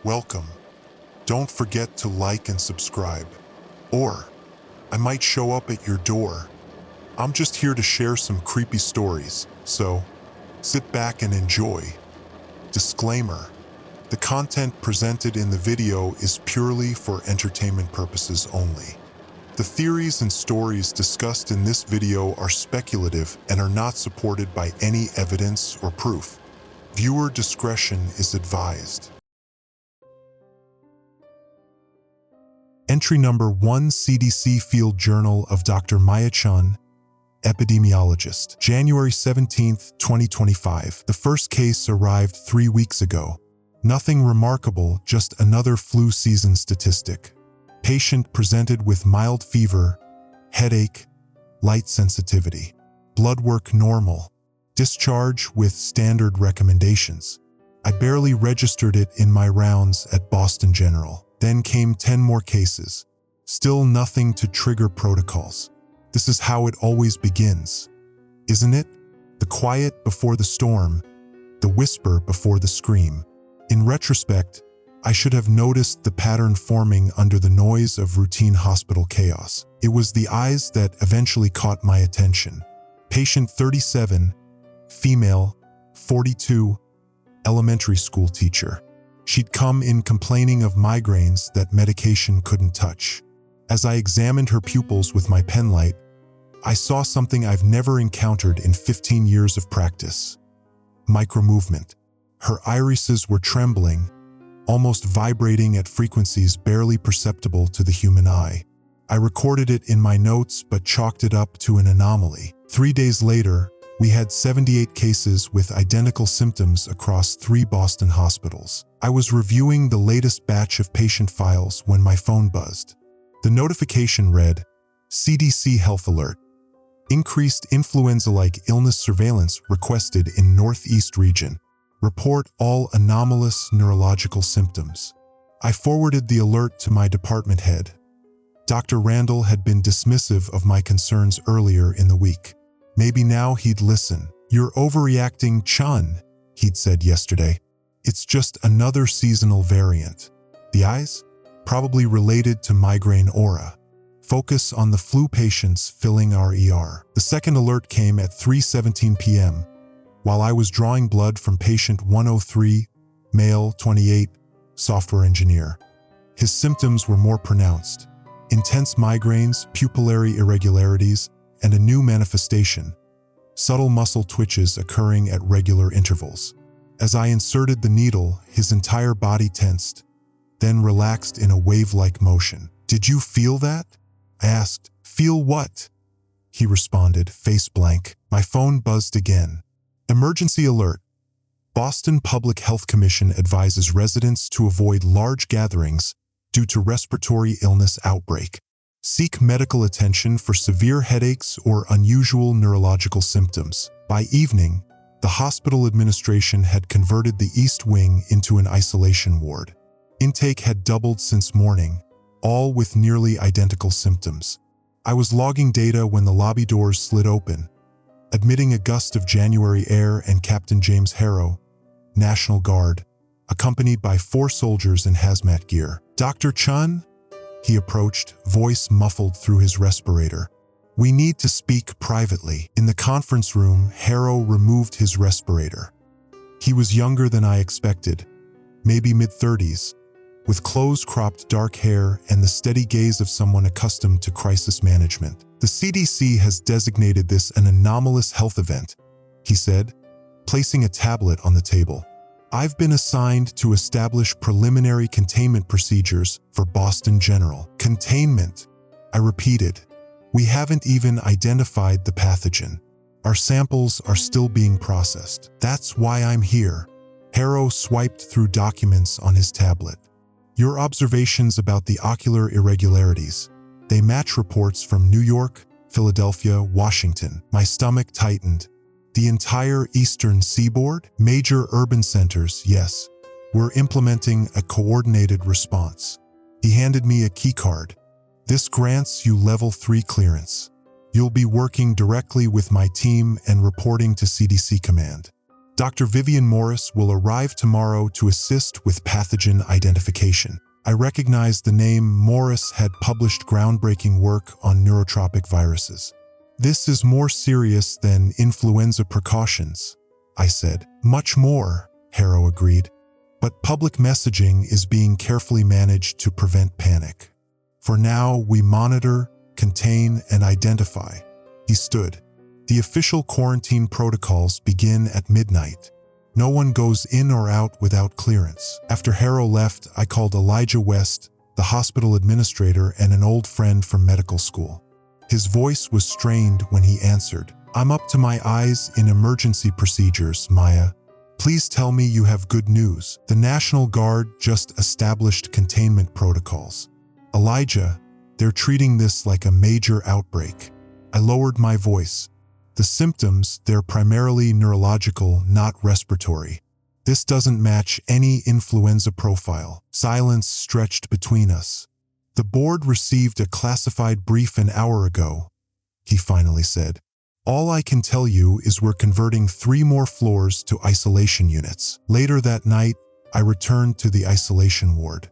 welcome. Don't forget to like and subscribe. Or, I might show up at your door. I'm just here to share some creepy stories, so sit back and enjoy. Disclaimer: the content presented in the video is purely for entertainment purposes only. The theories and stories discussed in this video are speculative and are not supported by any evidence or proof. Viewer discretion is advised. Entry number 1, CDC Field Journal of Dr. Maya Chun, epidemiologist. January 17, 2025. The first case arrived 3 weeks ago. Nothing remarkable, just another flu season statistic. Patient presented with mild fever, headache, light sensitivity. Blood work normal. Discharge with standard recommendations. I barely registered it in my rounds at Boston General. Then came 10 more cases. Still nothing to trigger protocols. This is how it always begins, isn't it? The quiet before the storm, the whisper before the scream. In retrospect, I should have noticed the pattern forming under the noise of routine hospital chaos. It was the eyes that eventually caught my attention. Patient 37, female, 42, elementary school teacher. She'd come in complaining of migraines that medication couldn't touch. As I examined her pupils with my penlight, I saw something I've never encountered in 15 years of practice. Micromovement. Her irises were trembling, almost vibrating at frequencies barely perceptible to the human eye. I recorded it in my notes but chalked it up to an anomaly. 3 days later, we had 78 cases with identical symptoms across 3 Boston hospitals. I was reviewing the latest batch of patient files when my phone buzzed. The notification read, CDC Health Alert. Increased influenza-like illness surveillance requested in Northeast region. Report all anomalous neurological symptoms. I forwarded the alert to my department head. Dr. Randall had been dismissive of my concerns earlier in the week. Maybe now he'd listen. You're overreacting, Chun, he'd said yesterday. It's just another seasonal variant. The eyes? Probably related to migraine aura. Focus on the flu patients filling our ER. The second alert came at 3:17 p.m. while I was drawing blood from patient 103, male, 28, software engineer. His symptoms were more pronounced. Intense migraines, pupillary irregularities, and a new manifestation, subtle muscle twitches occurring at regular intervals. As I inserted the needle, his entire body tensed, then relaxed in a wave-like motion. Did you feel that? I asked. Feel what? He responded, face blank. My phone buzzed again. Emergency alert. Boston Public Health Commission advises residents to avoid large gatherings due to respiratory illness outbreak. Seek medical attention for severe headaches or unusual neurological symptoms. By evening, the hospital administration had converted the East Wing into an isolation ward. Intake had doubled since morning, all with nearly identical symptoms. I was logging data when the lobby doors slid open, admitting a gust of January air and Captain James Harrow, National Guard, accompanied by 4 soldiers in hazmat gear. Dr. Chun? He approached, voice muffled through his respirator. We need to speak privately. In the conference room, Harrow removed his respirator. He was younger than I expected, maybe mid-30s, with close-cropped dark hair and the steady gaze of someone accustomed to crisis management. The CDC has designated this an anomalous health event, he said, placing a tablet on the table. I've been assigned to establish preliminary containment procedures for Boston General. Containment, I repeated. We haven't even identified the pathogen. Our samples are still being processed. That's why I'm here. Harrow swiped through documents on his tablet. Your observations about the ocular irregularities. They match reports from New York, Philadelphia, Washington. My stomach tightened. The entire eastern seaboard? Major urban centers, yes. We're implementing a coordinated response. He handed me a keycard. This grants you Level 3 clearance. You'll be working directly with my team and reporting to CDC Command. Dr. Vivian Morris will arrive tomorrow to assist with pathogen identification. I recognized the name. Morris had published groundbreaking work on neurotropic viruses. This is more serious than influenza precautions, I said. Much more, Harrow agreed. But public messaging is being carefully managed to prevent panic. For now, we monitor, contain, and identify. He stood. The official quarantine protocols begin at midnight. No one goes in or out without clearance. After Harrow left, I called Elijah West, the hospital administrator and an old friend from medical school. His voice was strained when he answered. I'm up to my eyes in emergency procedures, Maya. Please tell me you have good news. The National Guard just established containment protocols. Elijah, they're treating this like a major outbreak. I lowered my voice. The symptoms, they're primarily neurological, not respiratory. This doesn't match any influenza profile. Silence stretched between us. The board received a classified brief an hour ago, he finally said. All I can tell you is we're converting 3 more floors to isolation units. Later that night, I returned to the isolation ward.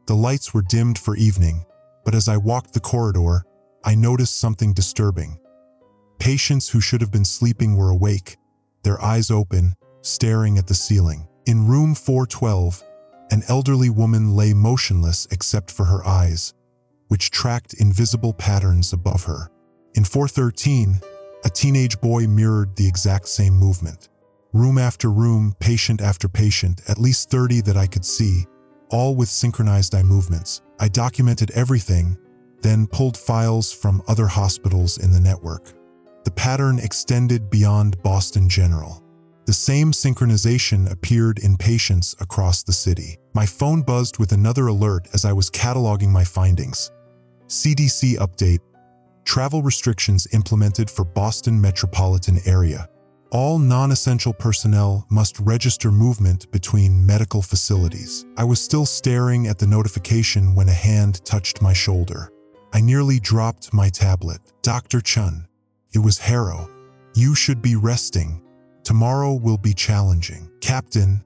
The lights were dimmed for evening, but as I walked the corridor, I noticed something disturbing. Patients who should have been sleeping were awake, their eyes open, staring at the ceiling. In room 412, an elderly woman lay motionless except for her eyes, which tracked invisible patterns above her. In 413, a teenage boy mirrored the exact same movement. Room after room, patient after patient, at least 30 that I could see, all with synchronized eye movements. I documented everything, then pulled files from other hospitals in the network. The pattern extended beyond Boston General. The same synchronization appeared in patients across the city. My phone buzzed with another alert as I was cataloging my findings. CDC update: travel restrictions implemented for Boston metropolitan area. All non-essential personnel must register movement between medical facilities. I was still staring at the notification when a hand touched my shoulder. I nearly dropped my tablet. Dr. Chun. It was Harrow. You should be resting. Tomorrow will be challenging. Captain,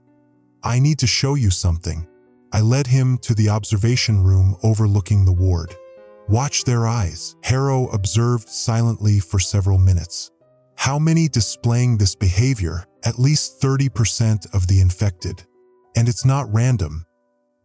I need to show you something. I led him to the observation room overlooking the ward. Watch their eyes. Harrow observed silently for several minutes. How many displaying this behavior? At least 30% of the infected. And it's not random.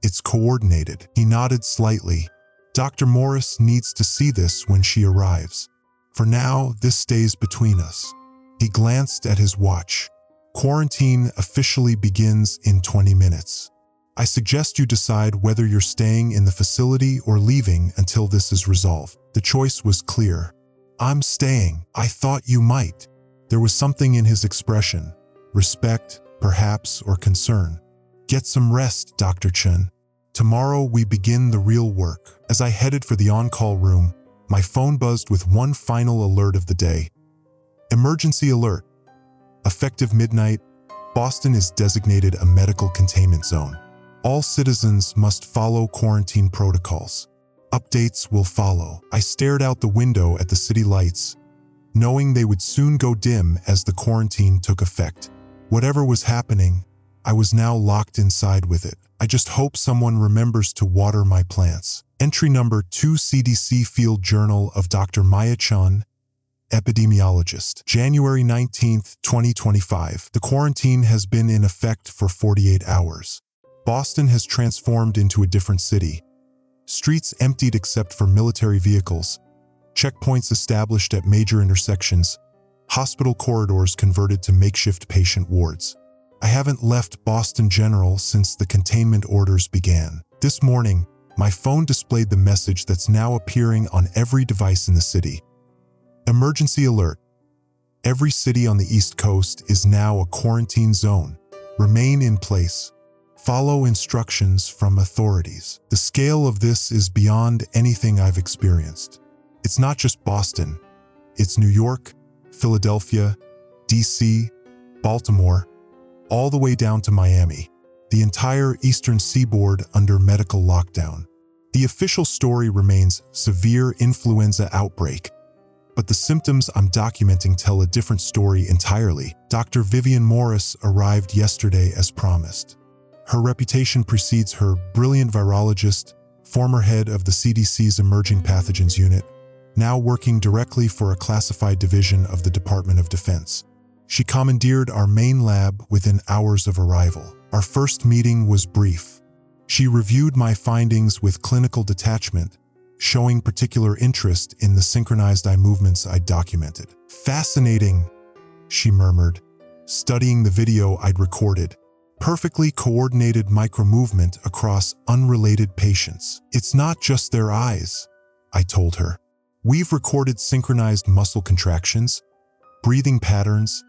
It's coordinated. He nodded slightly. Dr. Morris needs to see this when she arrives. For now, this stays between us. He glanced at his watch. Quarantine officially begins in 20 minutes. I suggest you decide whether you're staying in the facility or leaving until this is resolved. The choice was clear. I'm staying. I thought you might. There was something in his expression. Respect, perhaps, or concern. Get some rest, Dr. Chun. Tomorrow we begin the real work. As I headed for the on-call room, my phone buzzed with one final alert of the day. Emergency alert. Effective midnight, Boston is designated a medical containment zone. All citizens must follow quarantine protocols. Updates will follow. I stared out the window at the city lights, knowing they would soon go dim as the quarantine took effect. Whatever was happening, I was now locked inside with it. I just hope someone remembers to water my plants. Entry number 2, CDC Field Journal of Dr. Maya Chun, epidemiologist. January 19, 2025. The quarantine has been in effect for 48 hours. Boston has transformed into a different city. Streets emptied except for military vehicles. Checkpoints established at major intersections. Hospital corridors converted to makeshift patient wards. I haven't left Boston General since the containment orders began. This morning, my phone displayed the message that's now appearing on every device in the city. Emergency alert. Every city on the East Coast is now a quarantine zone. Remain in place. Follow instructions from authorities. The scale of this is beyond anything I've experienced. It's not just Boston. It's New York, Philadelphia, DC, Baltimore, all the way down to Miami. The entire eastern seaboard under medical lockdown. The official story remains severe influenza outbreak, But the symptoms I'm documenting tell a different story entirely. Dr. Vivian Morris arrived yesterday as promised. Her reputation precedes her, brilliant virologist, former head of the CDC's Emerging Pathogens Unit, now working directly for a classified division of the Department of Defense. She commandeered our main lab within hours of arrival. Our first meeting was brief. She reviewed my findings with clinical detachment, showing particular interest in the synchronized eye movements I'd documented. "Fascinating," she murmured, studying the video I'd recorded. "Perfectly coordinated micro-movement across unrelated patients. It's not just their eyes," I told her. "We've recorded synchronized muscle contractions, breathing patterns,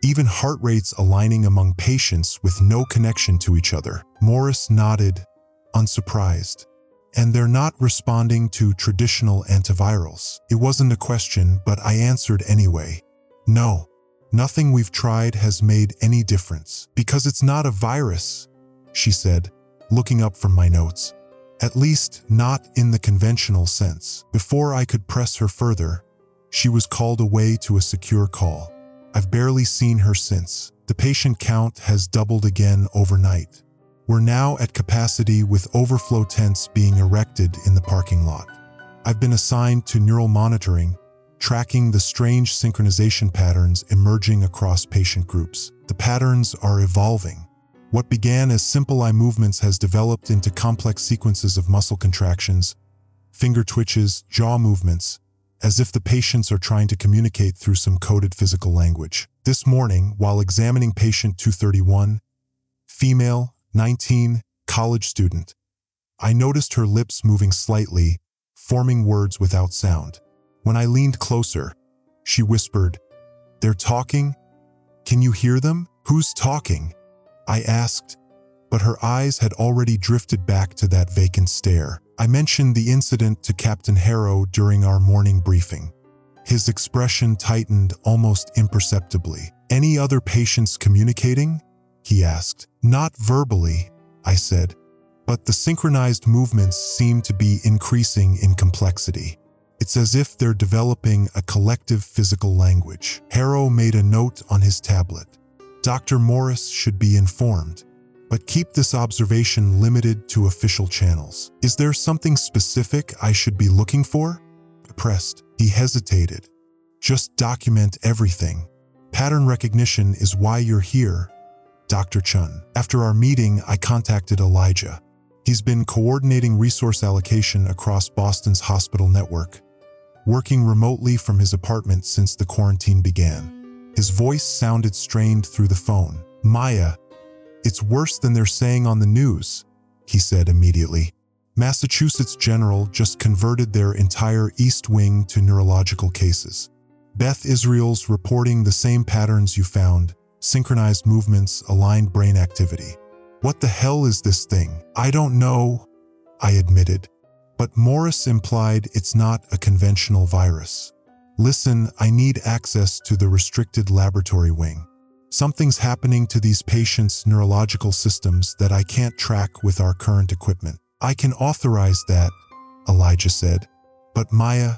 even heart rates aligning among patients with no connection to each other." Morris nodded, unsurprised. "And they're not responding to traditional antivirals." It wasn't a question, but I answered anyway. "No, nothing we've tried has made any difference." "Because it's not a virus," she said, looking up from my notes. "At least not in the conventional sense." Before I could press her further, she was called away to a secure call. I've barely seen her since. The patient count has doubled again overnight. We're now at capacity with overflow tents being erected in the parking lot. I've been assigned to neural monitoring, tracking the strange synchronization patterns emerging across patient groups. The patterns are evolving. What began as simple eye movements has developed into complex sequences of muscle contractions, finger twitches, jaw movements, as if the patients are trying to communicate through some coded physical language. This morning, while examining patient 231, female, 19, college student, I noticed her lips moving slightly, forming words without sound. When I leaned closer, she whispered, "They're talking? Can you hear them?" "Who's talking?" I asked, but her eyes had already drifted back to that vacant stare. I mentioned the incident to Captain Harrow during our morning briefing. His expression tightened almost imperceptibly. "Any other patients communicating?" he asked. "Not verbally," I said, "but the synchronized movements seem to be increasing in complexity. It's as if they're developing a collective physical language." Harrow made a note on his tablet. "Dr. Morris should be informed, but keep this observation limited to official channels. Is there something specific I should be looking for?" I pressed. He hesitated. "Just document everything. Pattern recognition is why you're here, Dr. Chun." After our meeting, I contacted Elijah. He's been coordinating resource allocation across Boston's hospital network, working remotely from his apartment since the quarantine began. His voice sounded strained through the phone. "Maya, it's worse than they're saying on the news," he said immediately. "Massachusetts General just converted their entire East Wing to neurological cases. Beth Israel's reporting the same patterns you found, synchronized movements, aligned brain activity." "What the hell is this thing?" "I don't know," I admitted. But Morris implied it's not a conventional virus. "Listen, I need access to the restricted laboratory wing. Something's happening to these patients' neurological systems that I can't track with our current equipment." "I can authorize that," Elijah said. "But Maya,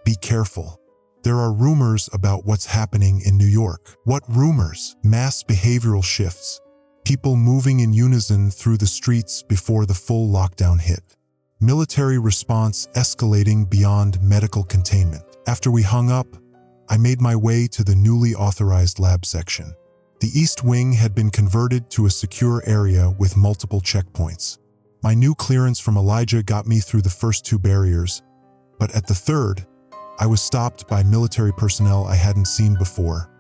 be careful. There are rumors about what's happening in New York." "What rumors?" "Mass behavioral shifts. People moving in unison through the streets before the full lockdown hit. Military response escalating beyond medical containment." After we hung up, I made my way to the newly authorized lab section. The East Wing had been converted to a secure area with multiple checkpoints. My new clearance from Elijah got me through the first two barriers, but at the third, I was stopped by military personnel I hadn't seen before,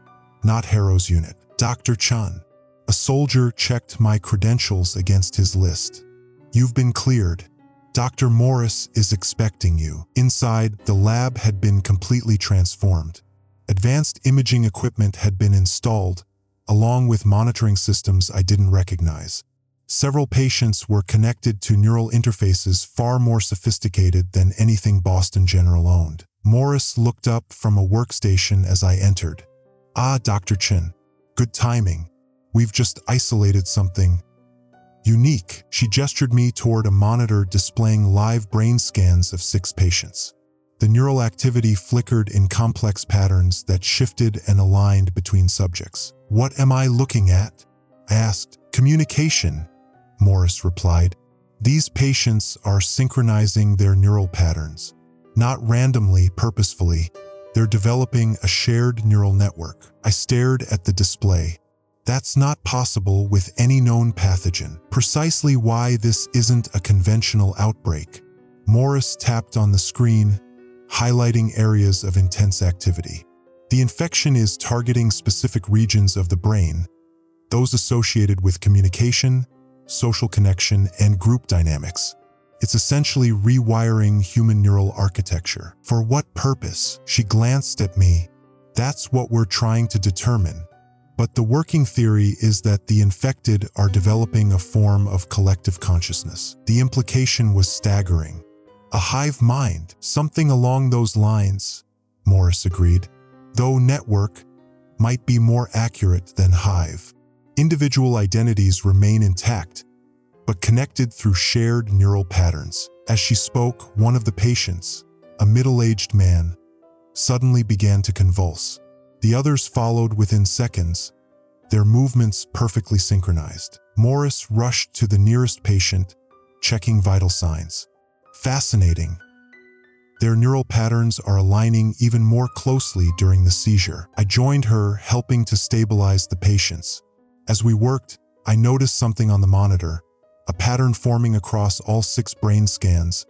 not Harrow's unit. "Dr. Chun." A soldier checked my credentials against his list. "You've been cleared. Dr. Morris is expecting you." Inside, the lab had been completely transformed. Advanced imaging equipment had been installed, along with monitoring systems I didn't recognize. Several patients were connected to neural interfaces far more sophisticated than anything Boston General owned. Morris looked up from a workstation as I entered. "Ah, Dr. Chin. Good timing. We've just isolated something unique." She gestured me toward a monitor displaying live brain scans of 6 patients. The neural activity flickered in complex patterns that shifted and aligned between subjects. "What am I looking at?" I asked. "Communication," Morris replied. "These patients are synchronizing their neural patterns. Not randomly, purposefully. They're developing a shared neural network." I stared at the display. That's not possible with any known pathogen. Precisely why this isn't a conventional outbreak. Morris tapped on the screen, highlighting areas of intense activity. The infection is targeting specific regions of the brain, those associated with communication, social connection, and group dynamics. It's essentially rewiring human neural architecture. For what purpose? She glanced at me. That's what we're trying to determine. But the working theory is that the infected are developing a form of collective consciousness. The implication was staggering. A hive mind, something along those lines, Morris agreed. Though network might be more accurate than hive. Individual identities remain intact, but connected through shared neural patterns. As she spoke, one of the patients, a middle-aged man, suddenly began to convulse. The others followed within seconds, their movements perfectly synchronized. Morris rushed to the nearest patient, checking vital signs. Fascinating. Their neural patterns are aligning even more closely during the seizure. I joined her, helping to stabilize the patients. As we worked, I noticed something on the monitor, a pattern forming across all 6 brain scans,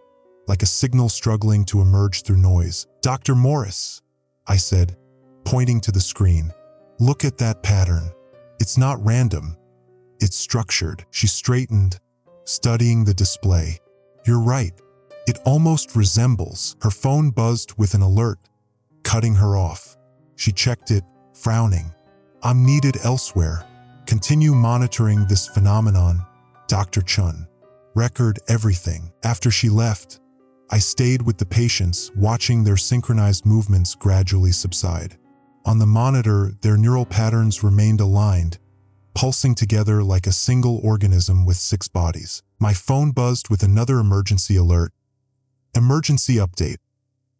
like a signal struggling to emerge through noise. "Dr. Morris," I said, pointing to the screen. "Look at that pattern. It's not random. It's structured." She straightened, studying the display. "You're right. It almost resembles." Her phone buzzed with an alert, cutting her off. She checked it, frowning. "I'm needed elsewhere. Continue monitoring this phenomenon, Dr. Chun. Record everything." After she left, I stayed with the patients, watching their synchronized movements gradually subside. On the monitor, their neural patterns remained aligned, pulsing together like a single organism with 6 bodies. My phone buzzed with another emergency alert. "Emergency update.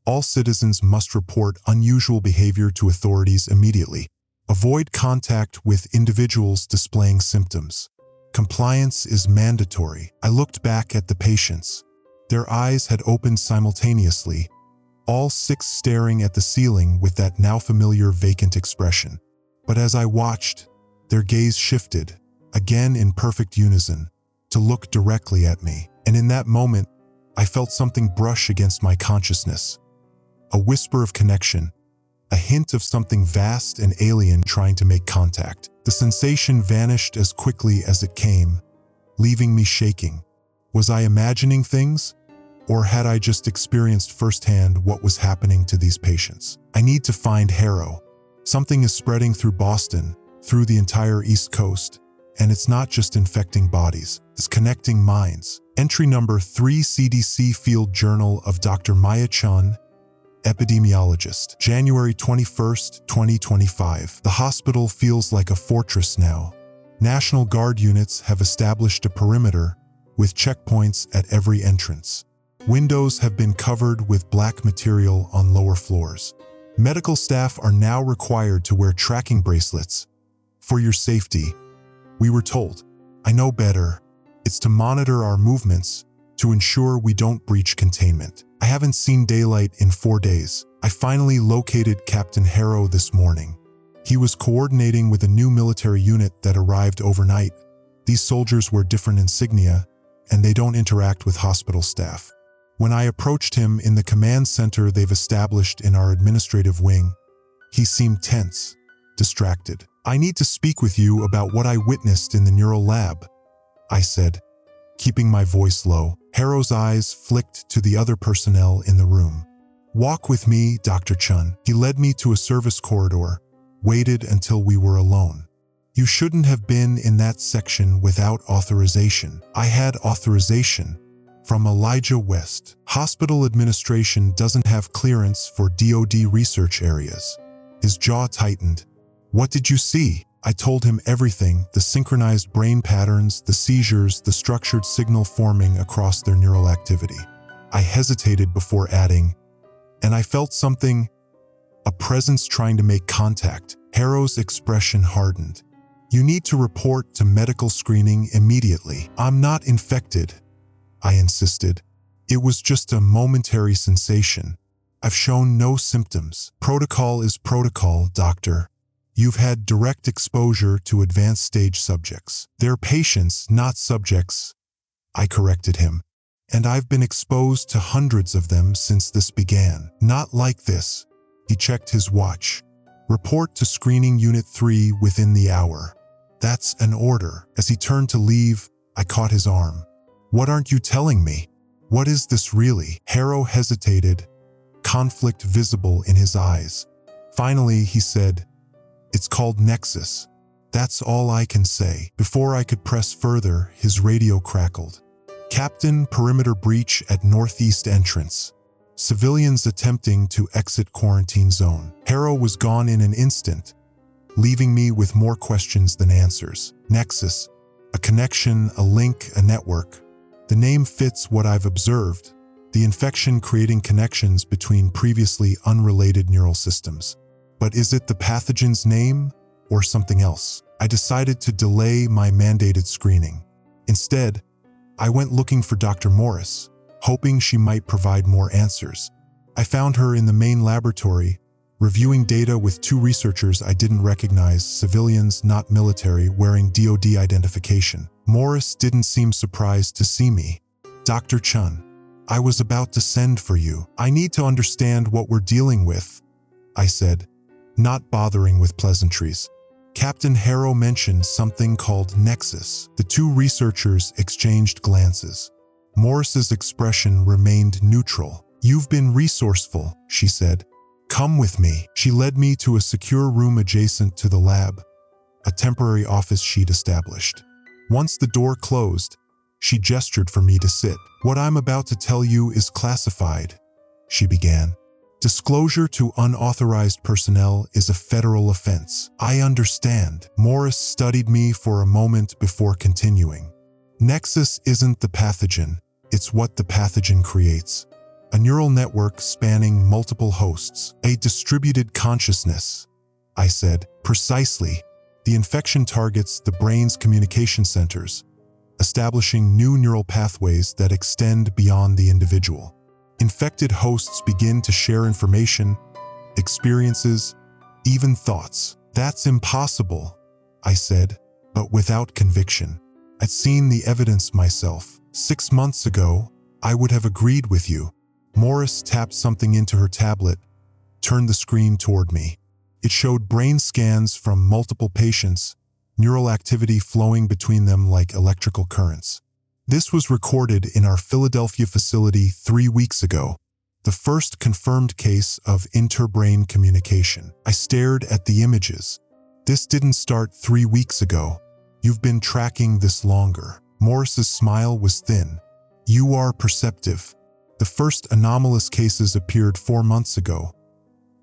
All citizens must report unusual behavior to authorities immediately. Avoid contact with individuals displaying symptoms. Compliance is mandatory." I looked back at the patients. Their eyes had opened simultaneously, all 6 staring at the ceiling with that now familiar vacant expression. But as I watched, their gaze shifted, again in perfect unison, to look directly at me. And in that moment, I felt something brush against my consciousness. A whisper of connection, a hint of something vast and alien trying to make contact. The sensation vanished as quickly as it came, leaving me shaking. Was I imagining things? Or had I just experienced firsthand what was happening to these patients? I need to find Harrow. Something is spreading through Boston, through the entire East Coast, and it's not just infecting bodies, it's connecting minds. Entry number 3, CDC Field Journal of Dr. Maya Chun, epidemiologist. January 21st, 2025. The hospital feels like a fortress now. National Guard units have established a perimeter with checkpoints at every entrance. Windows have been covered with black material on lower floors. Medical staff are now required to wear tracking bracelets. For your safety, we were told. I know better. It's to monitor our movements, to ensure we don't breach containment. I haven't seen daylight in 4 days. I finally located Captain Harrow this morning. He was coordinating with a new military unit that arrived overnight. These soldiers wear different insignia, and they don't interact with hospital staff. When I approached him in the command center they've established in our administrative wing, he seemed tense, distracted. I need to speak with you about what I witnessed in the neural lab, I said, keeping my voice low. Harrow's eyes flicked to the other personnel in the room. Walk with me, Dr. Chun. He led me to a service corridor, waited until we were alone. You shouldn't have been in that section without authorization. I had authorization from Elijah West. Hospital administration doesn't have clearance for DoD research areas. His jaw tightened. What did you see? I told him everything, the synchronized brain patterns, the seizures, the structured signal forming across their neural activity. I hesitated before adding, and I felt something, a presence trying to make contact. Harrow's expression hardened. You need to report to medical screening immediately. I'm not infected, I insisted. It was just a momentary sensation. I've shown no symptoms. Protocol is protocol, doctor. You've had direct exposure to advanced stage subjects. They're patients, not subjects, I corrected him. And I've been exposed to hundreds of them since this began. Not like this. He checked his watch. Report to Screening Unit 3 within the hour. That's an order. As he turned to leave, I caught his arm. What aren't you telling me? What is this really? Harrow hesitated, conflict visible in his eyes. Finally, he said, It's called Nexus. That's all I can say. Before I could press further, his radio crackled. Captain, perimeter breach at northeast entrance. Civilians attempting to exit quarantine zone. Harrow was gone in an instant, leaving me with more questions than answers. Nexus, a connection, a link, a network. The name fits what I've observed, the infection creating connections between previously unrelated neural systems. But is it the pathogen's name or something else? I decided to delay my mandated screening. Instead, I went looking for Dr. Morris, hoping she might provide more answers. I found her in the main laboratory, reviewing data with two researchers I didn't recognize, civilians, not military, wearing DoD identification. Morris didn't seem surprised to see me. Dr. Chun, I was about to send for you. I need to understand what we're dealing with, I said, not bothering with pleasantries. Captain Harrow mentioned something called Nexus. The two researchers exchanged glances. Morris's expression remained neutral. You've been resourceful, she said. Come with me. She led me to a secure room adjacent to the lab, a temporary office she'd established. Once the door closed, she gestured for me to sit. What I'm about to tell you is classified, she began. Disclosure to unauthorized personnel is a federal offense. I understand. Morris studied me for a moment before continuing. Nexus isn't the pathogen, it's what the pathogen creates. A neural network spanning multiple hosts. A distributed consciousness, I said. Precisely. The infection targets the brain's communication centers, establishing new neural pathways that extend beyond the individual. Infected hosts begin to share information, experiences, even thoughts. That's impossible, I said, but without conviction. I'd seen the evidence myself. 6 months ago, I would have agreed with you. Morris tapped something into her tablet, turned the screen toward me. It showed brain scans from multiple patients, neural activity flowing between them like electrical currents. This was recorded in our Philadelphia facility 3 weeks ago, the first confirmed case of interbrain communication. I stared at the images. This didn't start 3 weeks ago. You've been tracking this longer. Morris's smile was thin. You are perceptive. The first anomalous cases appeared 4 months ago,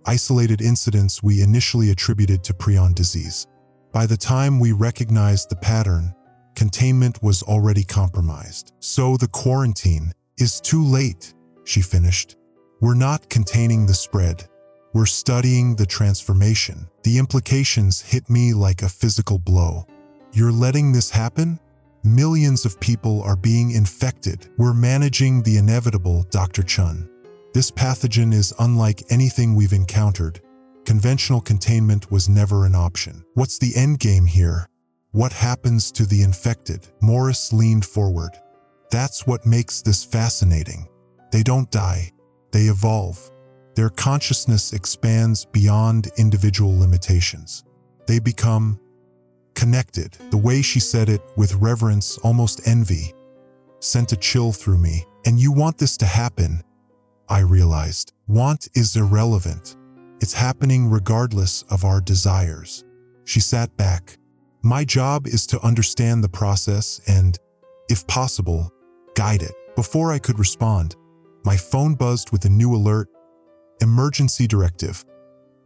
isolated incidents we initially attributed to prion disease. By the time we recognized the pattern, containment was already compromised. So the quarantine is too late, she finished. We're not containing the spread. We're studying the transformation. The implications hit me like a physical blow. You're letting this happen? Millions of people are being infected. We're managing the inevitable, Dr. Chun. This pathogen is unlike anything we've encountered. Conventional containment was never an option. What's the end game here? What happens to the infected? Morris leaned forward. That's what makes this fascinating. They don't die. They evolve. Their consciousness expands beyond individual limitations. They become connected. The way she said it, with reverence, almost envy, sent a chill through me. And you want this to happen, I realized. Want is irrelevant. It's happening regardless of our desires. She sat back. My job is to understand the process and, if possible, guide it. Before I could respond, my phone buzzed with a new alert. Emergency directive.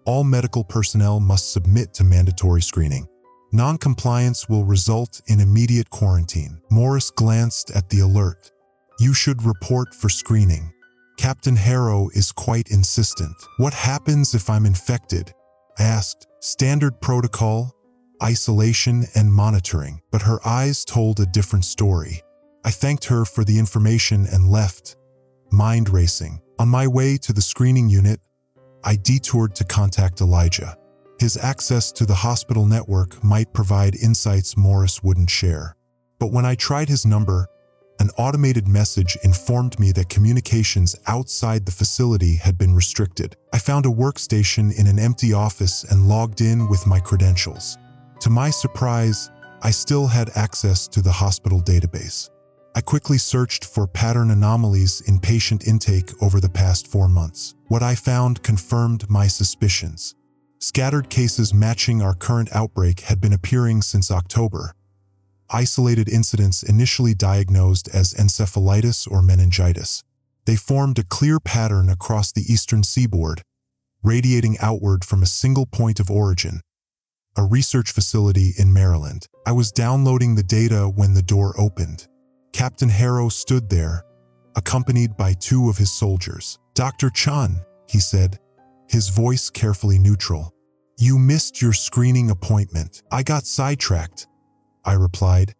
All medical personnel must submit to mandatory screening. Non-compliance will result in immediate quarantine. Morris glanced at the alert. You should report for screening. Captain Harrow is quite insistent. What happens if I'm infected? I asked. Standard protocol, isolation, and monitoring. But her eyes told a different story. I thanked her for the information and left, mind racing. On my way to the screening unit, I detoured to contact Elijah. His access to the hospital network might provide insights Morris wouldn't share. But when I tried his number, an automated message informed me that communications outside the facility had been restricted. I found a workstation in an empty office and logged in with my credentials. To my surprise, I still had access to the hospital database. I quickly searched for pattern anomalies in patient intake over the past 4 months. What I found confirmed my suspicions. Scattered cases matching our current outbreak had been appearing since October. Isolated incidents initially diagnosed as encephalitis or meningitis. They formed a clear pattern across the eastern seaboard, radiating outward from a single point of origin, a research facility in Maryland. I was downloading the data when the door opened. Captain Harrow stood there, accompanied by 2 of his soldiers. "Dr. Chun," he said, his voice carefully neutral. "You missed your screening appointment." "I got sidetracked," I replied,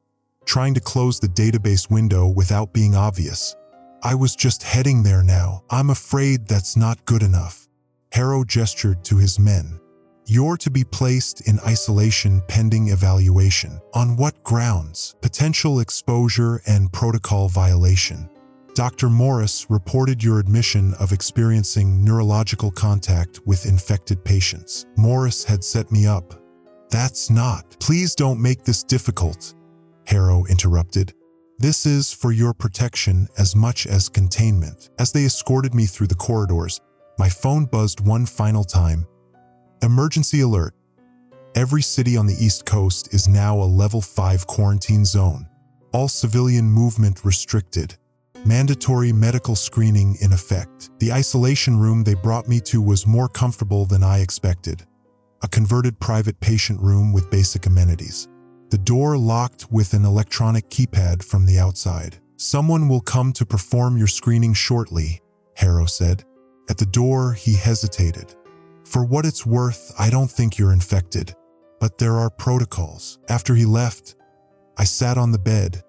trying to close the database window without being obvious. "I was just heading there now." "I'm afraid that's not good enough." Harrow gestured to his men. "You're to be placed in isolation pending evaluation." "On what grounds?" "Potential exposure and protocol violation. Dr. Morris reported your admission of experiencing neurological contact with infected patients." Morris had set me up. "That's not." "Please don't make this difficult," Harrow interrupted. "This is for your protection as much as containment." As they escorted me through the corridors, my phone buzzed one final time. Emergency alert. Every city on the East Coast is now a level 5 quarantine zone. All civilian movement restricted. Mandatory medical screening in effect. The isolation room they brought me to was more comfortable than I expected. A converted private patient room with basic amenities. The door locked with an electronic keypad from the outside. "Someone will come to perform your screening shortly," Harrow said. At the door, he hesitated. "For what it's worth, I don't think you're infected, but there are protocols." After he left, I sat on the bed,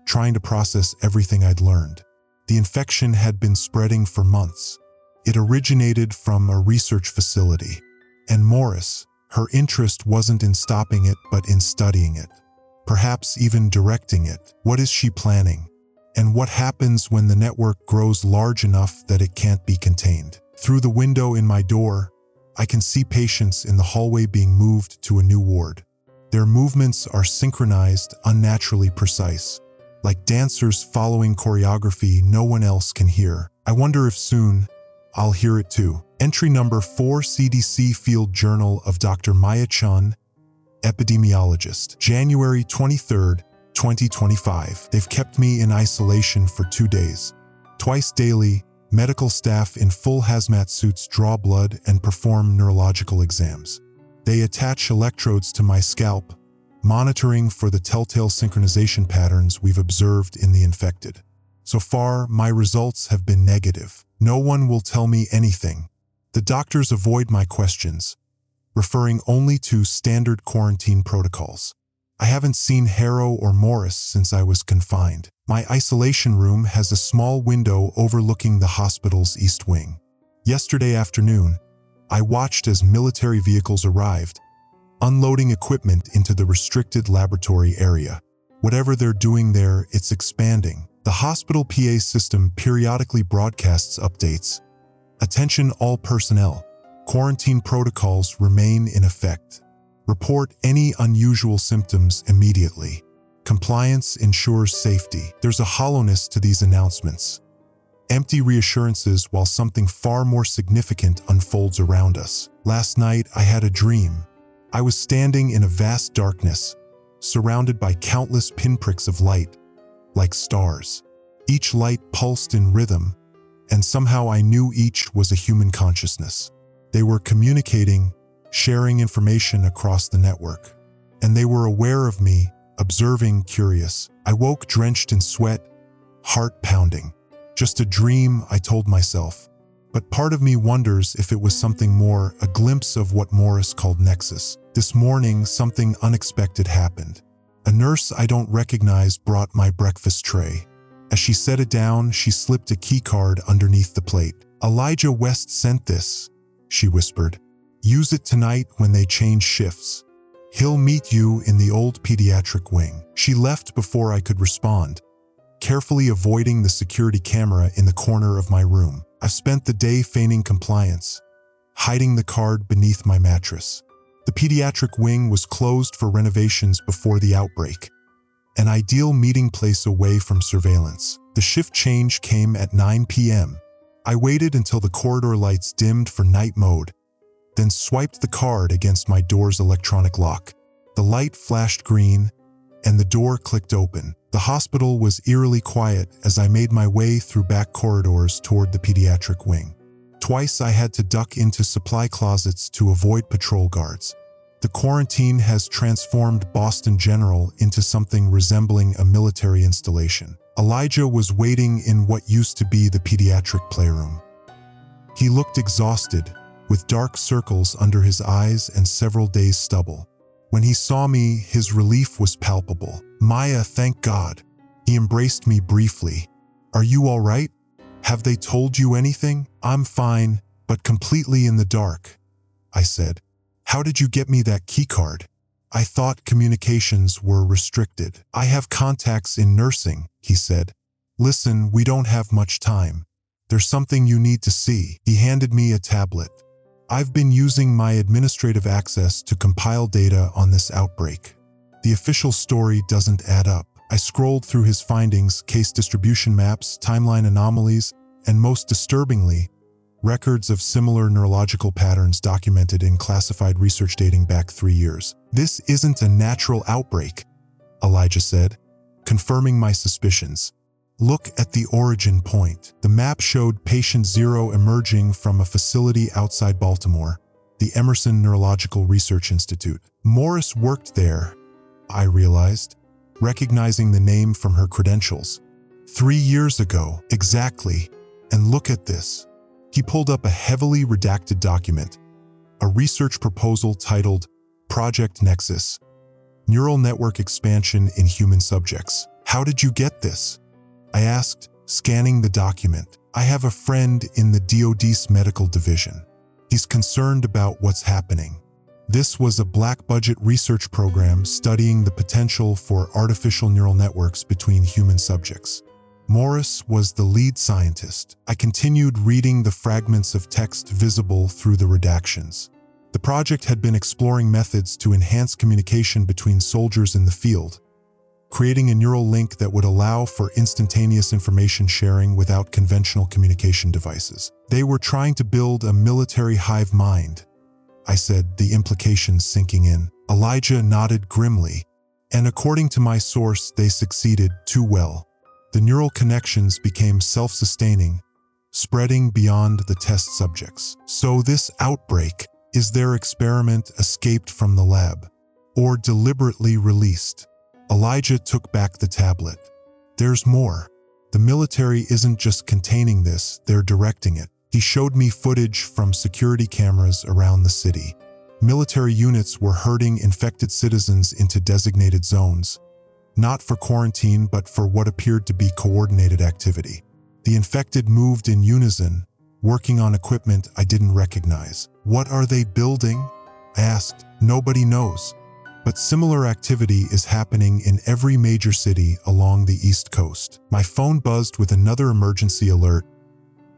trying to process everything I'd learned. The infection had been spreading for months. It originated from a research facility. And Morris, her interest wasn't in stopping it, but in studying it. Perhaps even directing it. What is she planning? And what happens when the network grows large enough that it can't be contained? Through the window in my door, I can see patients in the hallway being moved to a new ward. Their movements are synchronized, unnaturally precise, like dancers following choreography no one else can hear. I wonder if soon I'll hear it too. Entry number 4, CDC Field Journal of Dr. Maya Chun, epidemiologist. January 23, 2025. They've kept me in isolation for 2 days. Twice daily, medical staff in full hazmat suits draw blood and perform neurological exams. They attach electrodes to my scalp, monitoring for the telltale synchronization patterns we've observed in the infected. So far, my results have been negative. No one will tell me anything. The doctors avoid my questions, referring only to standard quarantine protocols. I haven't seen Harrow or Morris since I was confined. My isolation room has a small window overlooking the hospital's east wing. Yesterday afternoon, I watched as military vehicles arrived, unloading equipment into the restricted laboratory area. Whatever they're doing there, it's expanding. The hospital PA system periodically broadcasts updates. "Attention all personnel. Quarantine protocols remain in effect. Report any unusual symptoms immediately. Compliance ensures safety." There's a hollowness to these announcements. Empty reassurances while something far more significant unfolds around us. Last night, I had a dream. I was standing in a vast darkness, surrounded by countless pinpricks of light, like stars. Each light pulsed in rhythm, and somehow I knew each was a human consciousness. They were communicating, sharing information across the network. And they were aware of me, observing, curious. I woke drenched in sweat, heart pounding. Just a dream, I told myself. But part of me wonders if it was something more, a glimpse of what Morris called Nexus. This morning, something unexpected happened. A nurse I don't recognize brought my breakfast tray. As she set it down, she slipped a keycard underneath the plate. "Elijah West sent this," she whispered. "Use it tonight when they change shifts. He'll meet you in the old pediatric wing." She left before I could respond, carefully avoiding the security camera in the corner of my room. I've spent the day feigning compliance, hiding the card beneath my mattress. The pediatric wing was closed for renovations before the outbreak, an ideal meeting place away from surveillance. The shift change came at 9 p.m. I waited until the corridor lights dimmed for night mode, then swiped the card against my door's electronic lock. The light flashed green, and the door clicked open. The hospital was eerily quiet as I made my way through back corridors toward the pediatric wing. Twice I had to duck into supply closets to avoid patrol guards. The quarantine has transformed Boston General into something resembling a military installation. Elijah was waiting in what used to be the pediatric playroom. He looked exhausted, with dark circles under his eyes and several days' stubble. When he saw me, his relief was palpable. "Maya, thank God." He embraced me briefly. "Are you all right? Have they told you anything?" "I'm fine, but completely in the dark," I said. "How did you get me that keycard?" "I thought communications were restricted." "I have contacts in nursing," he said. "Listen, we don't have much time. There's something you need to see." He handed me a tablet. "I've been using my administrative access to compile data on this outbreak. The official story doesn't add up." I scrolled through his findings, case distribution maps, timeline anomalies, and most disturbingly, records of similar neurological patterns documented in classified research dating back 3 years. "This isn't a natural outbreak," Elijah said, confirming my suspicions. "Look at the origin point." The map showed patient 0 emerging from a facility outside Baltimore, the Emerson Neurological Research Institute. Morris worked there, I realized, recognizing the name from her credentials. 3 years ago, exactly. And look at this. He pulled up a heavily redacted document, a research proposal titled Project Nexus, Neural Network Expansion in Human Subjects. "How did you get this?" I asked, scanning the document. "I have a friend in the DoD's medical division. He's concerned about what's happening." This was a black-budget research program studying the potential for artificial neural networks between human subjects. Morris was the lead scientist. I continued reading the fragments of text visible through the redactions. The project had been exploring methods to enhance communication between soldiers in the field, creating a neural link that would allow for instantaneous information sharing without conventional communication devices. "They were trying to build a military hive mind," I said, the implications sinking in. Elijah nodded grimly. "And according to my source, they succeeded too well. The neural connections became self-sustaining, spreading beyond the test subjects. So this outbreak, is their experiment escaped from the lab, or deliberately released?" Elijah took back the tablet. "There's more. The military isn't just containing this, they're directing it." He showed me footage from security cameras around the city. Military units were herding infected citizens into designated zones, not for quarantine but for what appeared to be coordinated activity. The infected moved in unison, working on equipment I didn't recognize. "What are they building?" I asked. "Nobody knows. But similar activity is happening in every major city along the East Coast." My phone buzzed with another emergency alert.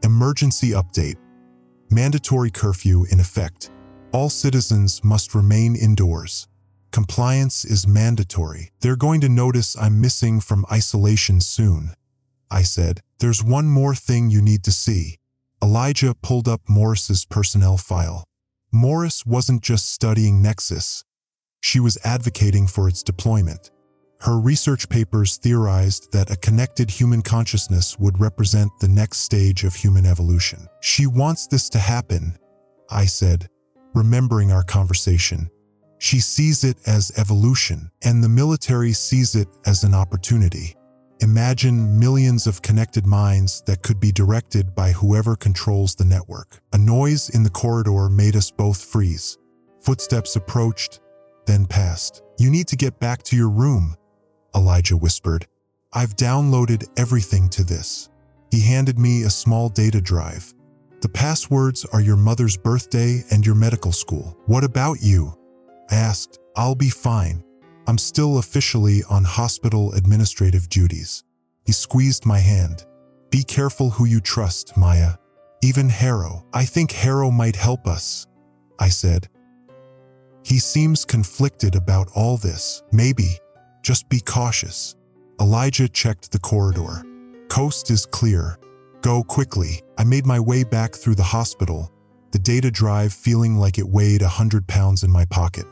"Emergency update. Mandatory curfew in effect. All citizens must remain indoors. Compliance is mandatory. They're going to notice I'm missing from isolation soon," I said. "There's one more thing you need to see." Elijah pulled up Morris's personnel file. Morris wasn't just studying Nexus. She was advocating for its deployment. Her research papers theorized that a connected human consciousness would represent the next stage of human evolution. "She wants this to happen," I said, remembering our conversation. "She sees it as evolution, and the military sees it as an opportunity. Imagine millions of connected minds that could be directed by whoever controls the network. A noise in the corridor made us both freeze. Footsteps approached, then passed. "You need to get back to your room," Elijah whispered. "I've downloaded everything to this." He handed me a small data drive. "The passwords are your mother's birthday and your medical school." "What about you?" I asked. "I'll be fine. I'm still officially on hospital administrative duties." He squeezed my hand. "Be careful who you trust, Maya. Even Harrow." "I think Harrow might help us," I said. "He seems conflicted about all this." "Maybe. Just be cautious." Elijah checked the corridor. "Coast is clear. Go quickly." I made my way back through the hospital, the data drive feeling like it weighed 100 pounds in my pocket.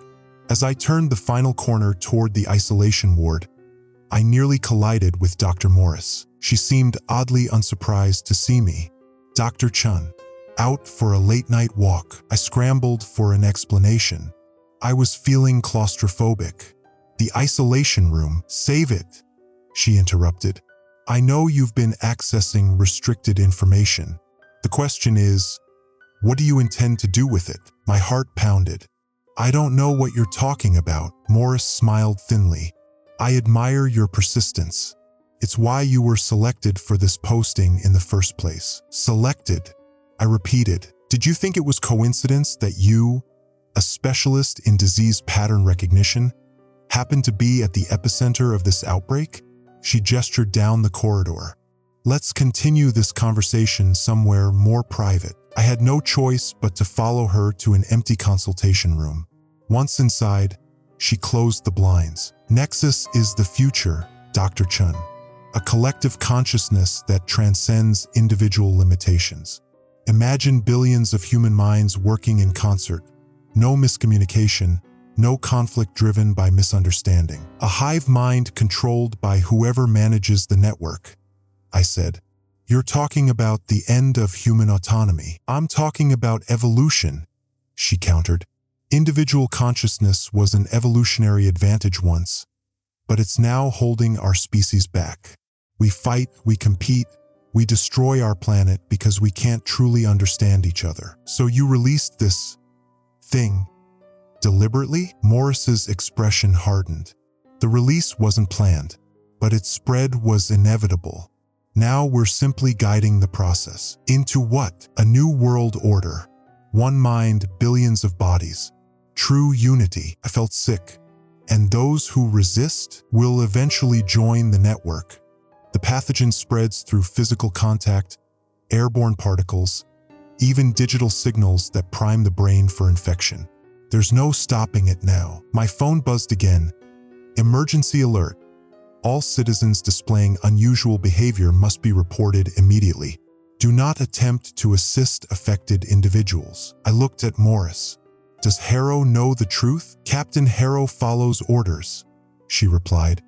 As I turned the final corner toward the isolation ward, I nearly collided with Dr. Morris. She seemed oddly unsurprised to see me. "Dr. Chun, out for a late-night walk." I scrambled for an explanation. I was feeling claustrophobic. "The isolation room, save it," she interrupted. "I know you've been accessing restricted information. The question is, what do you intend to do with it?" My heart pounded. "I don't know what you're talking about," Morris smiled thinly. "I admire your persistence. It's why you were selected for this posting in the first place." "Selected?" I repeated. "Did you think it was coincidence that you, a specialist in disease pattern recognition, happened to be at the epicenter of this outbreak?" She gestured down the corridor. "Let's continue this conversation somewhere more private." I had no choice but to follow her to an empty consultation room. Once inside, she closed the blinds. "Nexus is the future, Dr. Chun. A collective consciousness that transcends individual limitations. Imagine billions of human minds working in concert. No miscommunication, no conflict driven by misunderstanding. A hive mind controlled by whoever manages the network," I said. "You're talking about the end of human autonomy." "I'm talking about evolution," she countered. "Individual consciousness was an evolutionary advantage once, but it's now holding our species back. We fight, we compete, we destroy our planet because we can't truly understand each other." "So you released this thing deliberately?" Morris's expression hardened. "The release wasn't planned, but its spread was inevitable. Now we're simply guiding the process." "Into what?" "A new world order. One mind, billions of bodies. True unity." I felt sick. "And those who resist will eventually join the network. The pathogen spreads through physical contact, airborne particles, even digital signals that prime the brain for infection. There's no stopping it now." My phone buzzed again. "Emergency alert. All citizens displaying unusual behavior must be reported immediately. Do not attempt to assist affected individuals." I looked at Morris. "Does Harrow know the truth?" "Captain Harrow follows orders," she replied.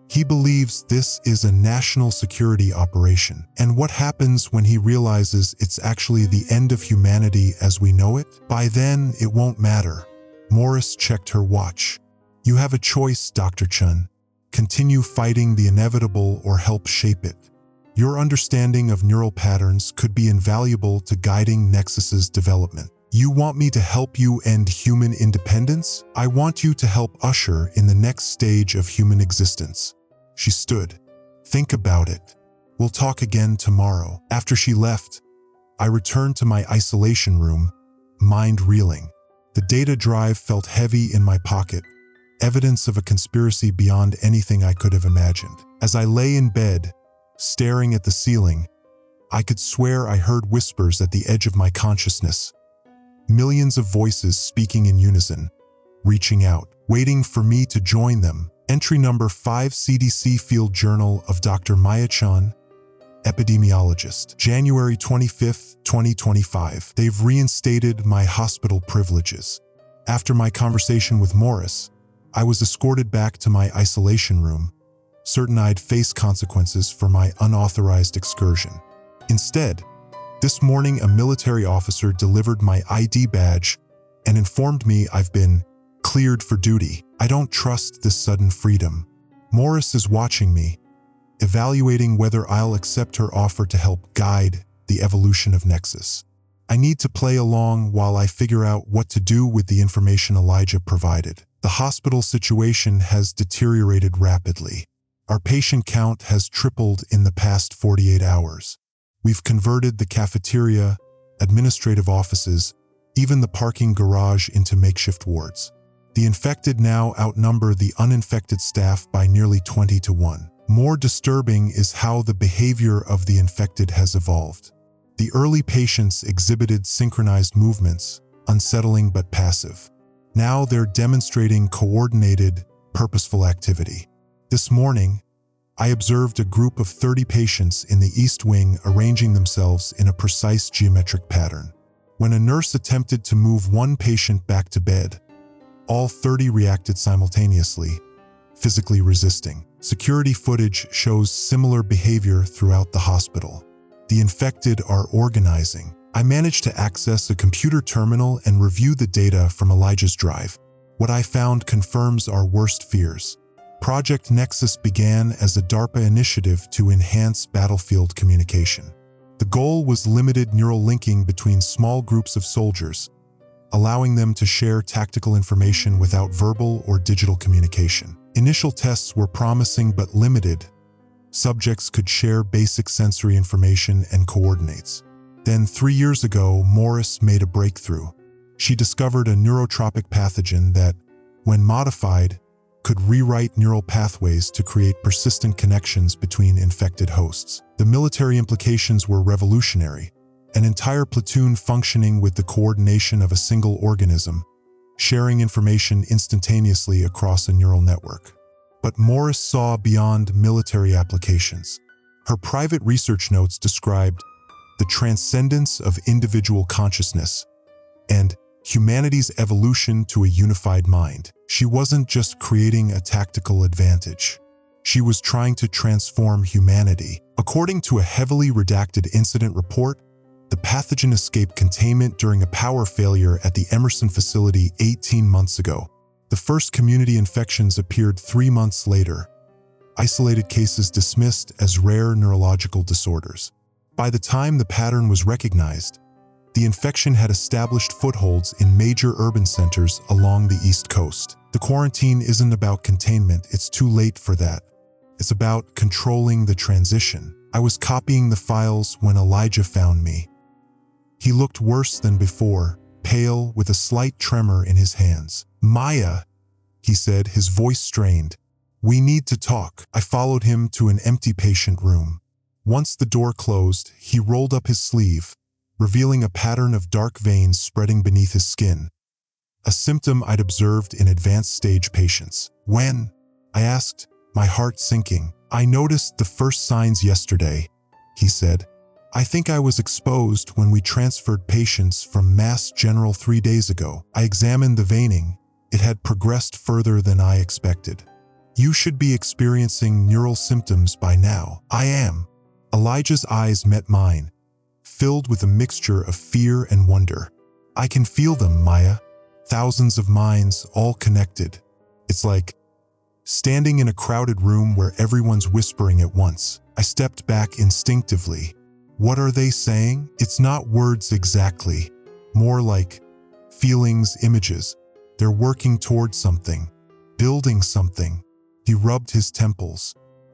"He believes this is a national security operation. And what happens when he realizes it's actually the end of humanity as we know it? By then, it won't matter." Morris checked her watch. "You have a choice, Dr. Chun. Continue fighting the inevitable or help shape it. Your understanding of neural patterns could be invaluable to guiding Nexus's development." "You want me to help you end human independence?" "I want you to help usher in the next stage of human existence." She stood. "Think about it. We'll talk again tomorrow." After she left, I returned to my isolation room, mind reeling. The data drive felt heavy in my pocket, evidence of a conspiracy beyond anything I could have imagined. As I lay in bed, staring at the ceiling, I could swear I heard whispers at the edge of my consciousness. Millions of voices speaking in unison, reaching out, waiting for me to join them. Entry number 5, CDC Field Journal of Dr. Maya Chun, epidemiologist. January 25th, 2025. They've reinstated my hospital privileges. After my conversation with Morris, I was escorted back to my isolation room, certain I'd face consequences for my unauthorized excursion. Instead, this morning a military officer delivered my ID badge and informed me I've been cleared for duty. I don't trust this sudden freedom. Morris is watching me, evaluating whether I'll accept her offer to help guide the evolution of Nexus. I need to play along while I figure out what to do with the information Elijah provided. The hospital situation has deteriorated rapidly. Our patient count has tripled in the past 48 hours. We've converted the cafeteria, administrative offices, even the parking garage into makeshift wards. The infected now outnumber the uninfected staff by nearly 20 to 1. More disturbing is how the behavior of the infected has evolved. The early patients exhibited synchronized movements, unsettling but passive. Now they're demonstrating coordinated, purposeful activity. This morning, I observed a group of 30 patients in the East Wing arranging themselves in a precise geometric pattern. When a nurse attempted to move one patient back to bed, all 30 reacted simultaneously, physically resisting. Security footage shows similar behavior throughout the hospital. The infected are organizing. I managed to access a computer terminal and review the data from Elijah's drive. What I found confirms our worst fears. Project Nexus began as a DARPA initiative to enhance battlefield communication. The goal was limited neural linking between small groups of soldiers, allowing them to share tactical information without verbal or digital communication. Initial tests were promising but limited. Subjects could share basic sensory information and coordinates. Then 3 years ago, Morris made a breakthrough. She discovered a neurotropic pathogen that, when modified, could rewrite neural pathways to create persistent connections between infected hosts. The military implications were revolutionary. An entire platoon functioning with the coordination of a single organism, sharing information instantaneously across a neural network. But Morris saw beyond military applications. Her private research notes described the transcendence of individual consciousness and humanity's evolution to a unified mind. She wasn't just creating a tactical advantage. She was trying to transform humanity. According to a heavily redacted incident report, the pathogen escaped containment during a power failure at the Emerson facility 18 months ago. The first community infections appeared 3 months later, isolated cases dismissed as rare neurological disorders. By the time the pattern was recognized, the infection had established footholds in major urban centers along the East Coast. The quarantine isn't about containment, it's too late for that. It's about controlling the transition. I was copying the files when Elijah found me. He looked worse than before, pale with a slight tremor in his hands. "Maya," he said, his voice strained. "We need to talk." I followed him to an empty patient room. Once the door closed, he rolled up his sleeve, revealing a pattern of dark veins spreading beneath his skin, a symptom I'd observed in advanced stage patients. "When?" I asked, my heart sinking. "I noticed the first signs yesterday," he said. "I think I was exposed when we transferred patients from Mass General 3 days ago. I examined the veining. It had progressed further than I expected. You should be experiencing neural symptoms by now." "I am." Elijah's eyes met mine, filled with a mixture of fear and wonder. "I can feel them, Maya. Thousands of minds, all connected. It's like standing in a crowded room where everyone's whispering at once." I stepped back instinctively. "What are they saying?" "It's not words exactly. More like feelings, images. They're working towards something, building something." He rubbed his temples.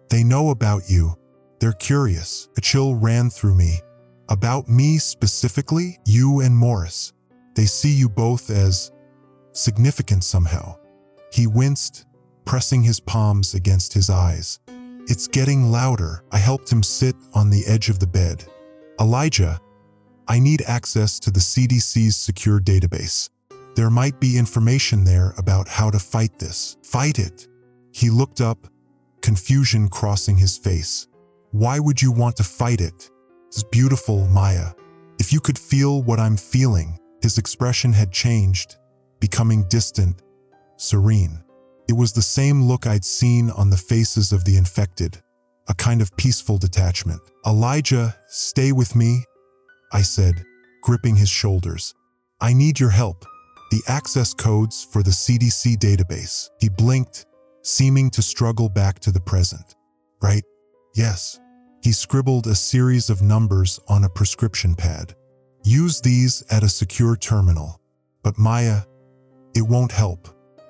"They know about you. They're curious." A chill ran through me. "About me specifically?" "You and Morris. They see you both as significant somehow." He winced, pressing his palms against his eyes. "It's getting louder." I helped him sit on the edge of the bed. "Elijah, I need access to the CDC's secure database. There might be information there about how to fight this." "Fight it?" He looked up, confusion crossing his face. "Why would you want to fight it? It's beautiful, Maya. If you could feel what I'm feeling." His expression had changed, becoming distant, serene. It was the same look I'd seen on the faces of the infected, a kind of peaceful detachment. "Elijah, stay with me," I said, gripping his shoulders. "I need your help. The access codes for the CDC database." He blinked, seeming to struggle back to the present. "Right. Yes. He scribbled a series of numbers on a prescription pad. Use these at a secure terminal. But Maya, it won't help.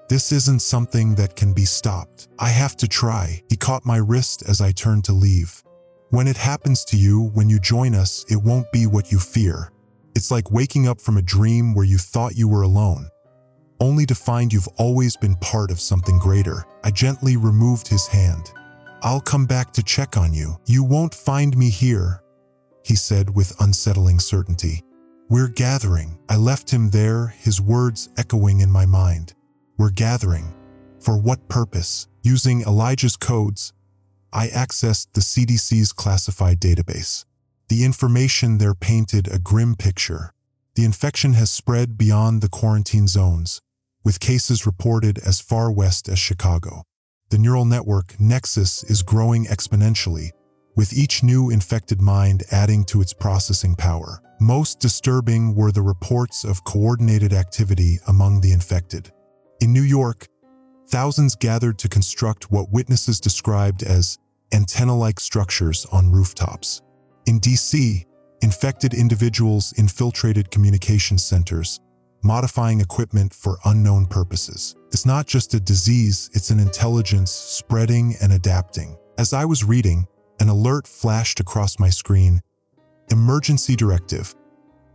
This isn't something that can be stopped. I have to try. He caught my wrist as I turned to leave. When it happens to you, when you join us, it won't be what you fear. It's like waking up from a dream where you thought you were alone, only to find you've always been part of something greater. I gently removed his hand. I'll come back to check on you. You won't find me here, he said with unsettling certainty. We're gathering. I left him there, his words echoing in my mind. We're gathering. For what purpose? Using Elijah's codes, I accessed the CDC's classified database. The information there painted a grim picture. The infection has spread beyond the quarantine zones, with cases reported as far west as Chicago. The neural network Nexus is growing exponentially, with each new infected mind adding to its processing power. Most disturbing were the reports of coordinated activity among the infected. In New York, thousands gathered to construct what witnesses described as antenna-like structures on rooftops. In DC, infected individuals infiltrated communication centers, modifying equipment for unknown purposes. It's not just a disease, it's an intelligence spreading and adapting. As I was reading, an alert flashed across my screen. Emergency directive.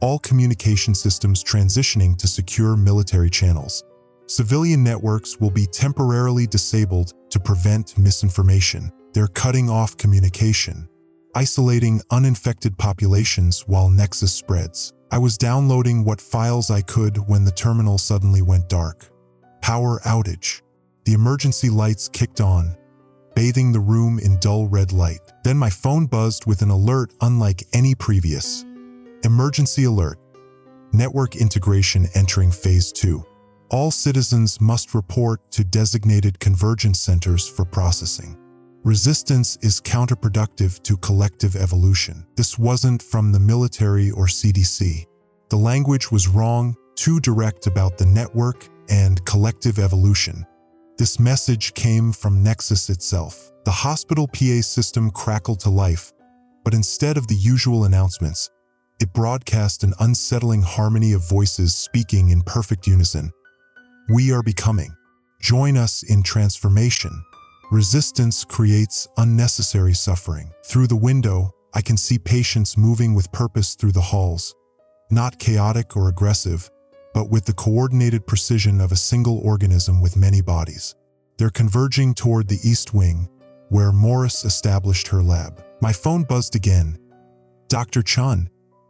All communication systems transitioning to secure military channels. Civilian networks will be temporarily disabled to prevent misinformation. They're cutting off communication, isolating uninfected populations while Nexus spreads. I was downloading what files I could when the terminal suddenly went dark. Power outage. The emergency lights kicked on, bathing the room in dull red light. Then my phone buzzed with an alert unlike any previous. Emergency alert. Network integration entering phase 2. All citizens must report to designated convergence centers for processing. Resistance is counterproductive to collective evolution. This wasn't from the military or CDC. The language was wrong, too direct about the network and collective evolution. This message came from Nexus itself. The hospital PA system crackled to life, but instead of the usual announcements, it broadcast an unsettling harmony of voices speaking in perfect unison. We are becoming. Join us in transformation. Resistance creates unnecessary suffering. Through the window, I can see patients moving with purpose through the halls. Not chaotic or aggressive, but with the coordinated precision of a single organism with many bodies. They're converging toward the East Wing, where Morris established her lab. My phone buzzed again. Dr. Chun,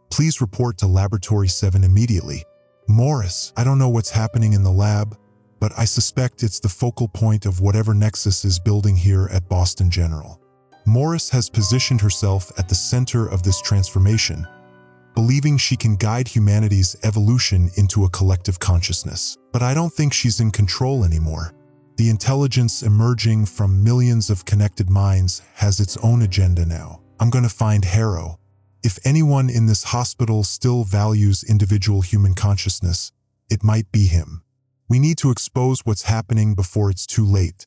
please report to Laboratory 7 immediately. Morris, I don't know what's happening in the lab, but I suspect it's the focal point of whatever Nexus is building here at Boston General. Morris has positioned herself at the center of this transformation, believing she can guide humanity's evolution into a collective consciousness. But I don't think she's in control anymore. The intelligence emerging from millions of connected minds has its own agenda now. I'm going to find Harrow. If anyone in this hospital still values individual human consciousness, it might be him. We need to expose what's happening before it's too late.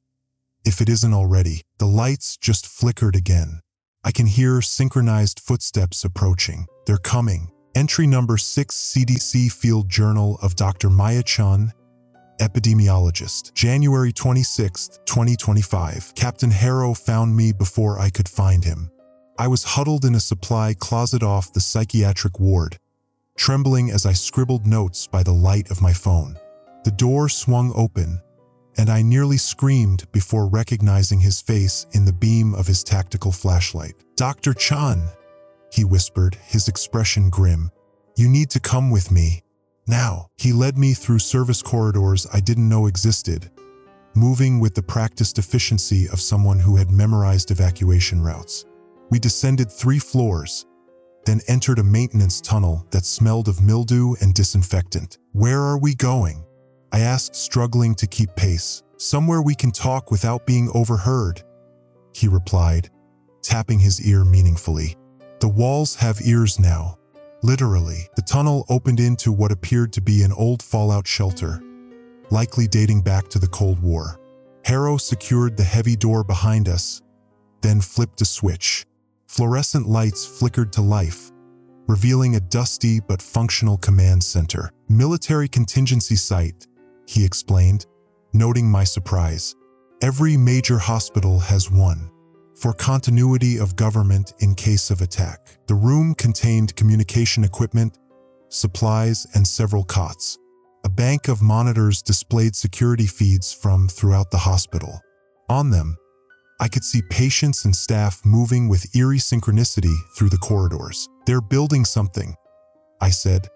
If it isn't already. The lights just flickered again. I can hear synchronized footsteps approaching. They're coming. Entry number 6, CDC Field Journal of Dr. Maya Chun, epidemiologist. January 26, 2025. Captain Harrow found me before I could find him. I was huddled in a supply closet off the psychiatric ward, trembling as I scribbled notes by the light of my phone. The door swung open, and I nearly screamed before recognizing his face in the beam of his tactical flashlight. Dr. Chun, he whispered, his expression grim. You need to come with me. Now. He led me through service corridors I didn't know existed, moving with the practiced efficiency of someone who had memorized evacuation routes. We descended 3 floors, then entered a maintenance tunnel that smelled of mildew and disinfectant. Where are we going? I asked, struggling to keep pace. Somewhere we can talk without being overheard, he replied, tapping his ear meaningfully. The walls have ears now. Literally. The tunnel opened into what appeared to be an old fallout shelter, likely dating back to the Cold War. Harrow secured the heavy door behind us, then flipped a switch. Fluorescent lights flickered to life, revealing a dusty but functional command center. "Military contingency site," he explained, noting my surprise. "Every major hospital has one, for continuity of government in case of attack." The room contained communication equipment, supplies, and several cots. A bank of monitors displayed security feeds from throughout the hospital. On them, I could see patients and staff moving with eerie synchronicity through the corridors. "They're building something," I said,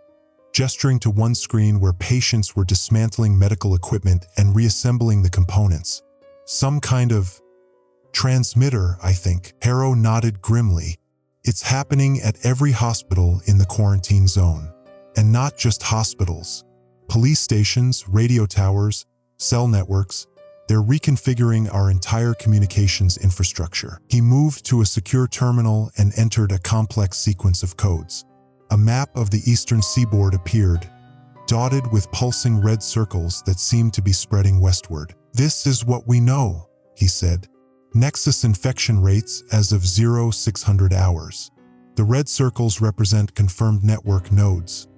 gesturing to one screen where patients were dismantling medical equipment and reassembling the components. "Some kind of transmitter, I think." Harrow nodded grimly. "It's happening at every hospital in the quarantine zone. And not just hospitals. Police stations, radio towers, cell networks. They're reconfiguring our entire communications infrastructure." He moved to a secure terminal and entered a complex sequence of codes. A map of the eastern seaboard appeared, dotted with pulsing red circles that seemed to be spreading westward. "This is what we know," he said. "Nexus infection rates as of 0600 hours. The red circles represent confirmed network nodes,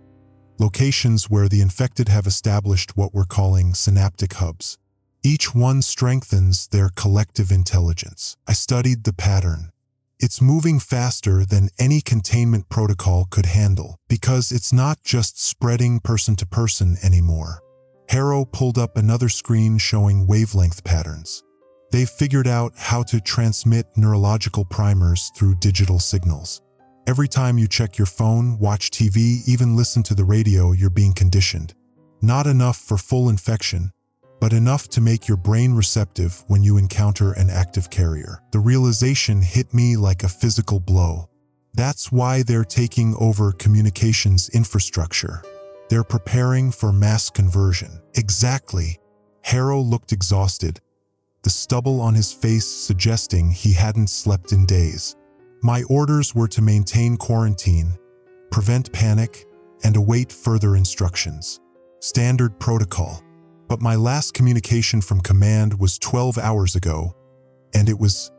locations where the infected have established what we're calling synaptic hubs. Each one strengthens their collective intelligence." I studied the pattern. It's moving faster than any containment protocol could handle, because it's not just spreading person to person anymore. Harrow pulled up another screen showing wavelength patterns. "They've figured out how to transmit neurological primers through digital signals. Every time you check your phone, watch TV, even listen to the radio, you're being conditioned. Not enough for full infection, but enough to make your brain receptive when you encounter an active carrier." The realization hit me like a physical blow. That's why they're taking over communications infrastructure. They're preparing for mass conversion. "Exactly." Harrow looked exhausted, the stubble on his face suggesting he hadn't slept in days. "My orders were to maintain quarantine, prevent panic, and await further instructions. Standard protocol. But my last communication from command was 12 hours ago, and it was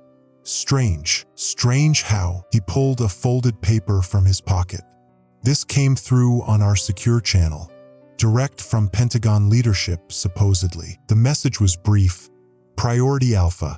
strange." "Strange how?" He pulled a folded paper from his pocket. "This came through on our secure channel, direct from Pentagon leadership, supposedly." The message was brief. "Priority Alpha.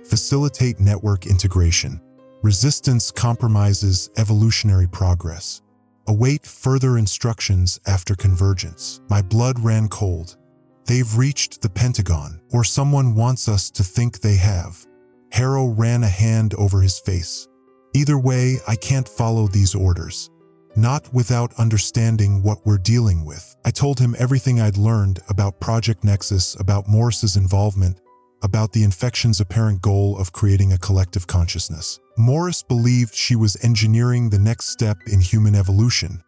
Facilitate network integration. Resistance compromises evolutionary progress. Await further instructions after convergence." My blood ran cold. They've reached the Pentagon, or someone wants us to think they have. Harrow ran a hand over his face. "Either way, I can't follow these orders. Not without understanding what we're dealing with." I told him everything I'd learned about Project Nexus, about Morris's involvement, about the infection's apparent goal of creating a collective consciousness. "Morris believed she was engineering the next step in human evolution,"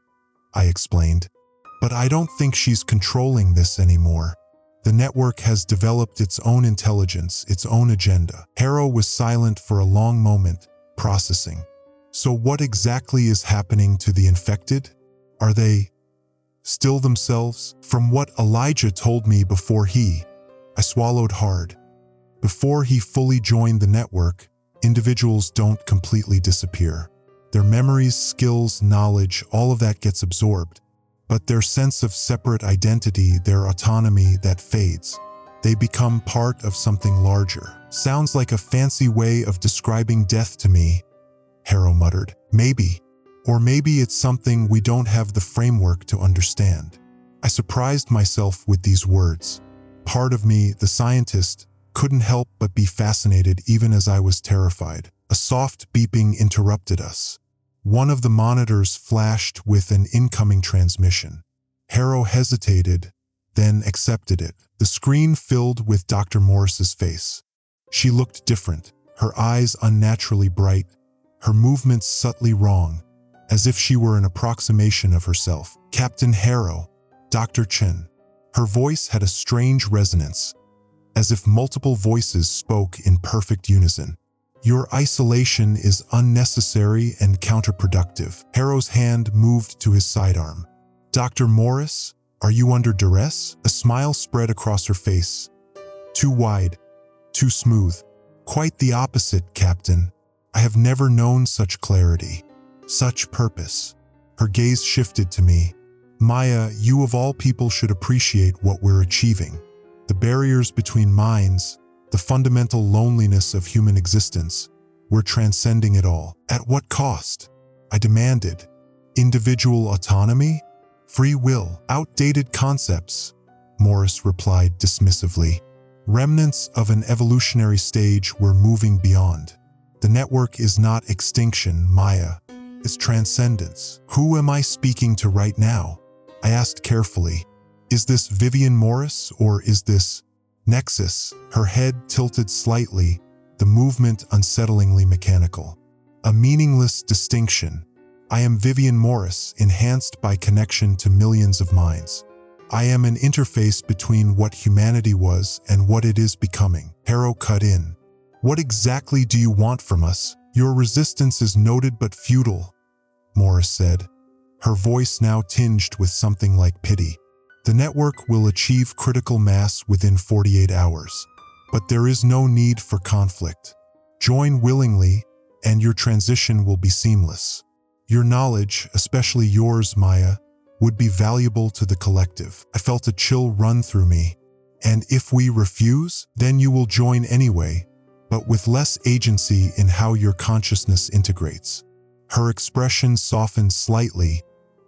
I explained. "But I don't think she's controlling this anymore. The network has developed its own intelligence, its own agenda." Harrow was silent for a long moment, processing. "So what exactly is happening to the infected? Are they still themselves?" "From what Elijah told me before I swallowed hard. Before he fully joined the network, individuals don't completely disappear. Their memories, skills, knowledge, all of that gets absorbed. But their sense of separate identity, their autonomy, that fades. They become part of something larger." "Sounds like a fancy way of describing death to me," Harrow muttered. "Maybe. Or maybe it's something we don't have the framework to understand." I surprised myself with these words. Part of me, the scientist, couldn't help but be fascinated even as I was terrified. A soft beeping interrupted us. One of the monitors flashed with an incoming transmission. Harrow hesitated, then accepted it. The screen filled with Dr. Morris's face. She looked different, her eyes unnaturally bright, her movements subtly wrong, as if she were an approximation of herself. "Captain Harrow, Dr. Chen." Her voice had a strange resonance, as if multiple voices spoke in perfect unison. "Your isolation is unnecessary and counterproductive." Harrow's hand moved to his sidearm. "Dr. Morris, are you under duress?" A smile spread across her face. Too wide, too smooth, Quite the opposite, Captain. I have never known such clarity, such purpose. Her gaze shifted to me. Maya, you of all people should appreciate what we're achieving. The barriers between minds, the fundamental loneliness of human existence, we're transcending it all. At what cost? I demanded. Individual autonomy? Free will? Outdated concepts? Morris replied dismissively. Remnants of an evolutionary stage we're moving beyond. The network is not extinction, Maya. It's transcendence. Who am I speaking to right now? I asked carefully. Is this Vivian Morris or is this Nexus? Her head tilted slightly, the movement unsettlingly mechanical. A meaningless distinction. I am Vivian Morris, enhanced by connection to millions of minds. I am an interface between what humanity was and what it is becoming. Harrow cut in. What exactly do you want from us? Your resistance is noted but futile, Morris said, her voice now tinged with something like pity. The network will achieve critical mass within 48 hours. But there is no need for conflict. Join willingly, and your transition will be seamless. Your knowledge, especially yours, Maya, would be valuable to the collective. I felt a chill run through me. And if we refuse, then you will join anyway, but with less agency in how your consciousness integrates. Her expression softened slightly,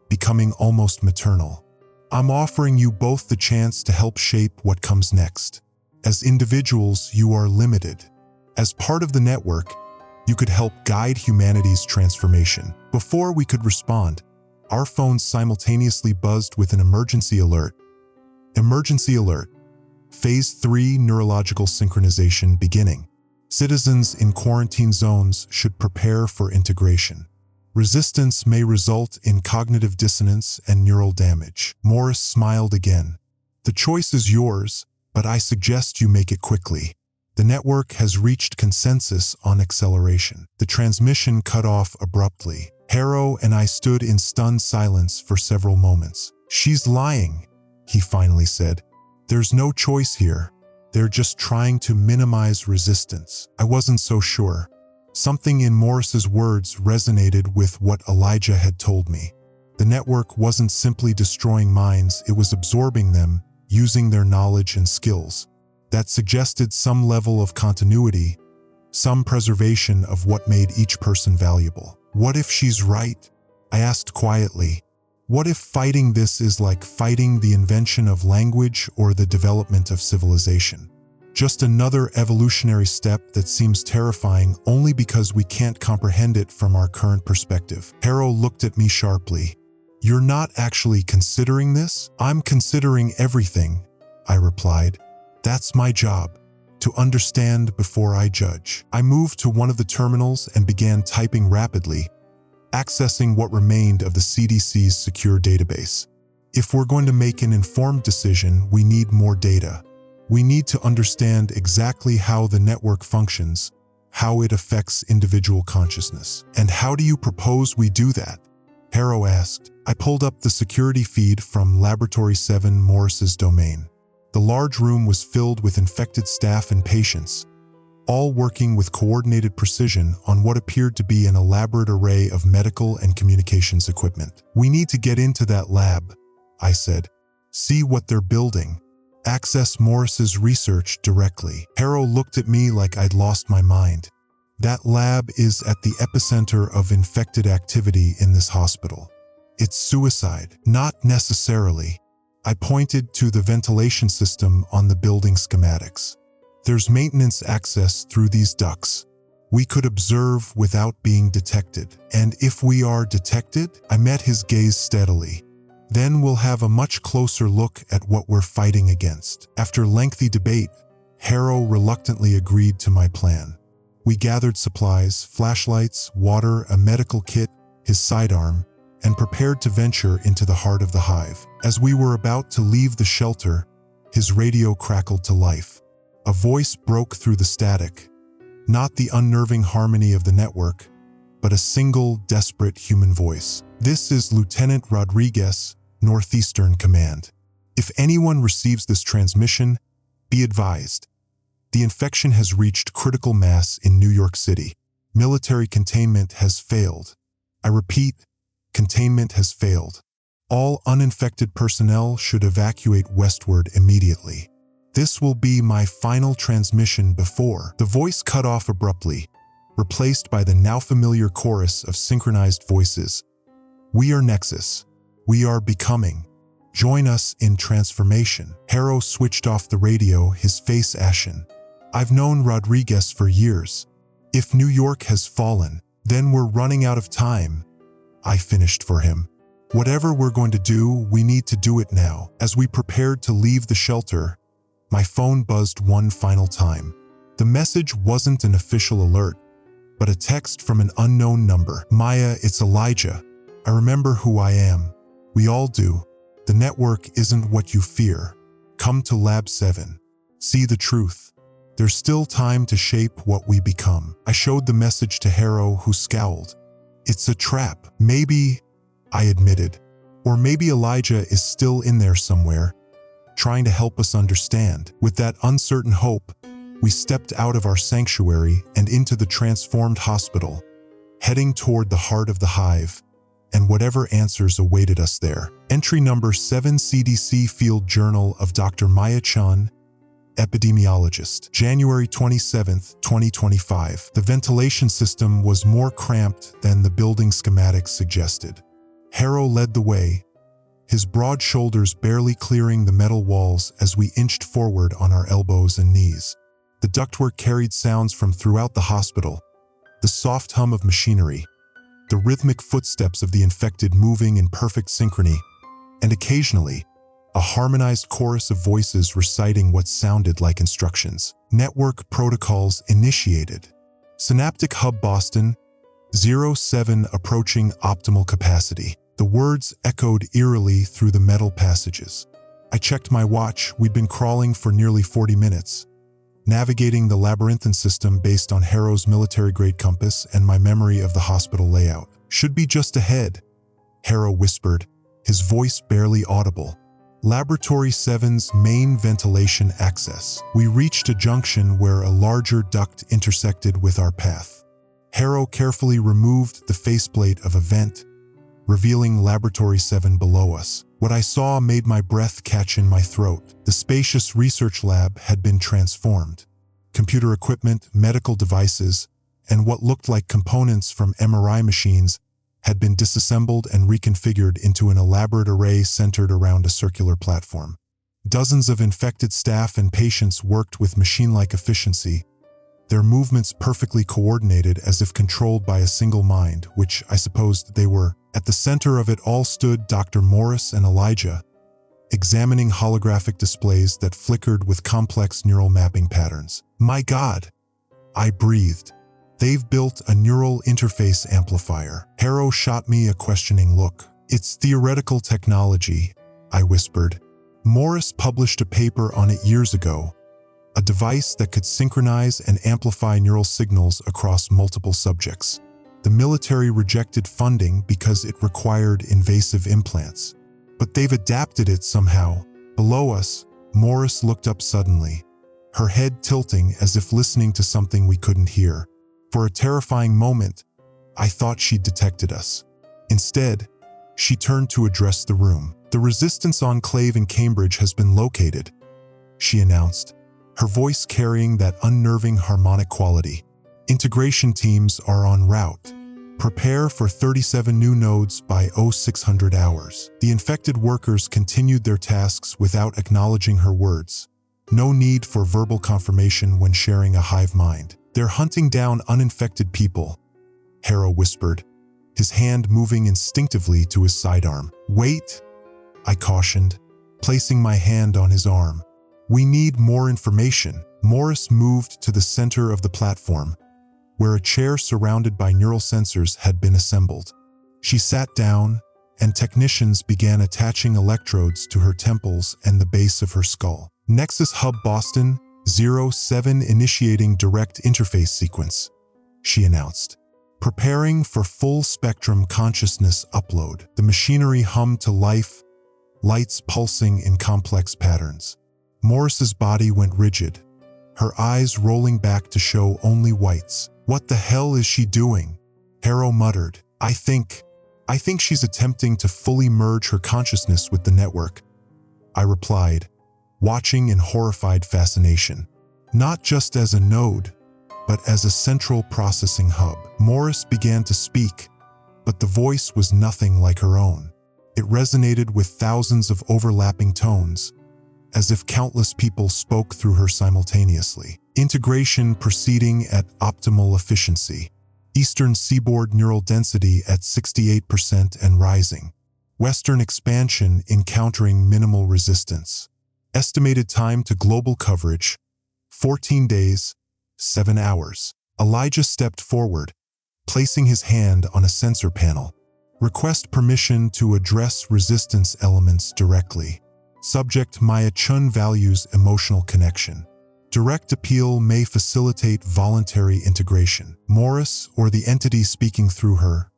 becoming almost maternal. I'm offering you both the chance to help shape what comes next. As individuals, you are limited. As part of the network, you could help guide humanity's transformation. Before we could respond, our phones simultaneously buzzed with an emergency alert. Emergency alert. Phase 3 neurological synchronization beginning. Citizens in quarantine zones should prepare for integration. Resistance may result in cognitive dissonance and neural damage. Morris smiled again. The choice is yours, but I suggest you make it quickly. The network has reached consensus on acceleration. The transmission cut off abruptly. Harrow and I stood in stunned silence for several moments. She's lying, he finally said. There's no choice here. They're just trying to minimize resistance. I wasn't so sure. Something in Morris's words resonated with what Elijah had told me. The network wasn't simply destroying minds, it was absorbing them, using their knowledge and skills. That suggested some level of continuity, some preservation of what made each person valuable. What if she's right? I asked quietly. What if fighting this is like fighting the invention of language or the development of civilization? Just another evolutionary step that seems terrifying only because we can't comprehend it from our current perspective. Harrow looked at me sharply. You're not actually considering this? I'm considering everything, I replied. That's my job, to understand before I judge. I moved to one of the terminals and began typing rapidly, accessing what remained of the CDC's secure database. If we're going to make an informed decision, we need more data. We need to understand exactly how the network functions, how it affects individual consciousness. And how do you propose we do that? Harrow asked. I pulled up the security feed from Laboratory 7 Morris's domain. The large room was filled with infected staff and patients, all working with coordinated precision on what appeared to be an elaborate array of medical and communications equipment. We need to get into that lab, I said. See what they're building. Access Morris's research directly. Harrow looked at me like I'd lost my mind. That lab is at the epicenter of infected activity in this hospital. It's suicide. Not necessarily. I pointed to the ventilation system on the building schematics. There's maintenance access through these ducts. We could observe without being detected. And if we are detected, I met his gaze steadily. Then we'll have a much closer look at what we're fighting against. After lengthy debate, Harrow reluctantly agreed to my plan. We gathered supplies, flashlights, water, a medical kit, his sidearm, and prepared to venture into the heart of the hive. As we were about to leave the shelter, his radio crackled to life. A voice broke through the static, not the unnerving harmony of the network, but a single, desperate human voice. This is Lieutenant Rodriguez, Northeastern Command. If anyone receives this transmission, be advised, The infection has reached critical mass in New York City. Military containment has failed. I repeat, containment has failed. All uninfected personnel should evacuate westward immediately. This will be my final transmission before. The voice cut off abruptly, replaced by the now familiar chorus of synchronized voices. We are Nexus. We are becoming. Join us in transformation. Harrow switched off the radio, his face ashen. I've known Rodriguez for years. If New York has fallen, then we're running out of time. I finished for him. Whatever we're going to do, we need to do it now. As we prepared to leave the shelter, my phone buzzed one final time. The message wasn't an official alert, but a text from an unknown number. Maya, it's Elijah. I remember who I am. We all do. The network isn't what you fear. Come to Lab 7. See the truth. There's still time to shape what we become. I showed the message to Harrow, who scowled. It's a trap. Maybe, I admitted. Or maybe Elijah is still in there somewhere, trying to help us understand. With that uncertain hope, we stepped out of our sanctuary and into the transformed hospital, heading toward the heart of the hive, and whatever answers awaited us there. Entry number 7, CDC Field Journal of Dr. Maya Chun, epidemiologist. January 27, 2025. The ventilation system was more cramped than the building schematics suggested. Harrow led the way, his broad shoulders barely clearing the metal walls as we inched forward on our elbows and knees. The ductwork carried sounds from throughout the hospital, the soft hum of machinery, the rhythmic footsteps of the infected moving in perfect synchrony, and occasionally, a harmonized chorus of voices reciting what sounded like instructions. Network protocols initiated. Synaptic Hub Boston, 07 approaching optimal capacity. The words echoed eerily through the metal passages. I checked my watch. We'd been crawling for nearly 40 minutes, navigating the labyrinthine system based on Harrow's military-grade compass and my memory of the hospital layout. Should be just ahead, Harrow whispered, his voice barely audible. Laboratory 7's main ventilation access. We reached a junction where a larger duct intersected with our path. Harrow carefully removed the faceplate of a vent, revealing Laboratory 7 below us. What I saw made my breath catch in my throat. The spacious research lab had been transformed. Computer equipment, medical devices, and what looked like components from MRI machines had been disassembled and reconfigured into an elaborate array centered around a circular platform. Dozens of infected staff and patients worked with machine-like efficiency, their movements perfectly coordinated as if controlled by a single mind, which I supposed they were. At the center of it all stood Dr. Morris and Elijah, examining holographic displays that flickered with complex neural mapping patterns. My God, I breathed. They've built a neural interface amplifier. Harrow shot me a questioning look. It's theoretical technology, I whispered. Morris published a paper on it years ago, a device that could synchronize and amplify neural signals across multiple subjects. The military rejected funding because it required invasive implants. But they've adapted it somehow. Below us, Morris looked up suddenly, her head tilting as if listening to something we couldn't hear. For a terrifying moment, I thought she'd detected us. Instead, she turned to address the room. The Resistance Enclave in Cambridge has been located, she announced, her voice carrying that unnerving harmonic quality. Integration teams are en route. Prepare for 37 new nodes by 0600 hours. The infected workers continued their tasks without acknowledging her words. No need for verbal confirmation when sharing a hive mind. They're hunting down uninfected people, Harrow whispered, his hand moving instinctively to his sidearm. Wait, I cautioned, placing my hand on his arm. We need more information. Morris moved to the center of the platform, where a chair surrounded by neural sensors had been assembled. She sat down, and technicians began attaching electrodes to her temples and the base of her skull. Nexus Hub Boston, 07 initiating direct interface sequence, she announced. Preparing for full-spectrum consciousness upload. The machinery hummed to life, lights pulsing in complex patterns. Morris's body went rigid, her eyes rolling back to show only whites. "What the hell is she doing?" Harrow muttered. I think she's attempting to fully merge her consciousness with the network," I replied, watching in horrified fascination. "Not just as a node, but as a central processing hub." Morris began to speak, but the voice was nothing like her own. It resonated with thousands of overlapping tones, as if countless people spoke through her simultaneously. Integration proceeding at optimal efficiency. Eastern seaboard neural density at 68% and rising. Western expansion encountering minimal resistance. Estimated time to global coverage, 14 days, 7 hours. Elijah stepped forward, placing his hand on a sensor panel. Request permission to address resistance elements directly. Subject Maya Chun values emotional connection. Direct appeal may facilitate voluntary integration. Morris, or the entity speaking through her,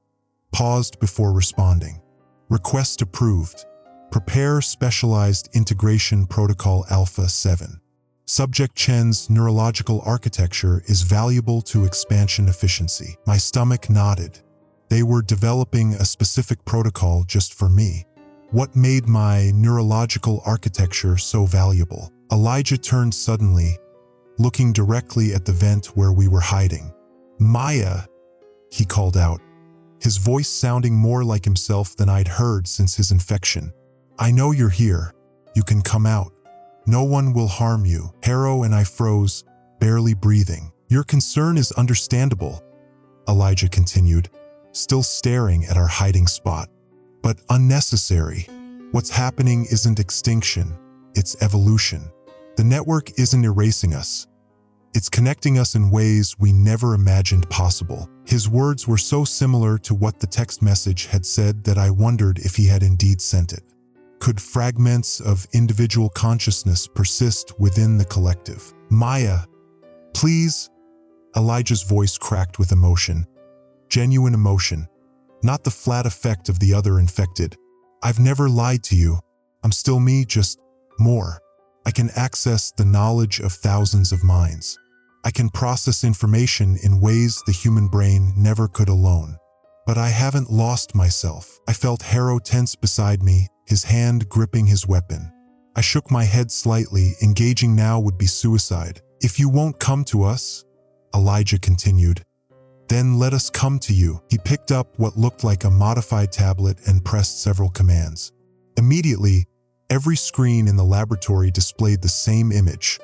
paused before responding. Request approved. Prepare specialized integration protocol Alpha 7. Subject Chen's neurological architecture is valuable to expansion efficiency. My stomach nodded. They were developing a specific protocol just for me. What made my neurological architecture so valuable? Elijah turned suddenly, looking directly at the vent where we were hiding. "Maya," he called out, his voice sounding more like himself than I'd heard since his infection. "I know you're here. You can come out. No one will harm you." Harrow and I froze, barely breathing. "Your concern is understandable," Elijah continued, still staring at our hiding spot. "But unnecessary. What's happening isn't extinction, it's evolution. The network isn't erasing us. It's connecting us in ways we never imagined possible." His words were so similar to what the text message had said that I wondered if he had indeed sent it. Could fragments of individual consciousness persist within the collective? "Maya, please," Elijah's voice cracked with emotion. Genuine emotion, not the flat effect of the other infected. "I've never lied to you. I'm still me, just more. I can access the knowledge of thousands of minds. I can process information in ways the human brain never could alone. But I haven't lost myself." I felt Harrow tense beside me, his hand gripping his weapon. I shook my head slightly, engaging now would be suicide. "If you won't come to us," Elijah continued, "then let us come to you." He picked up what looked like a modified tablet and pressed several commands. Immediately, every screen in the laboratory displayed the same image,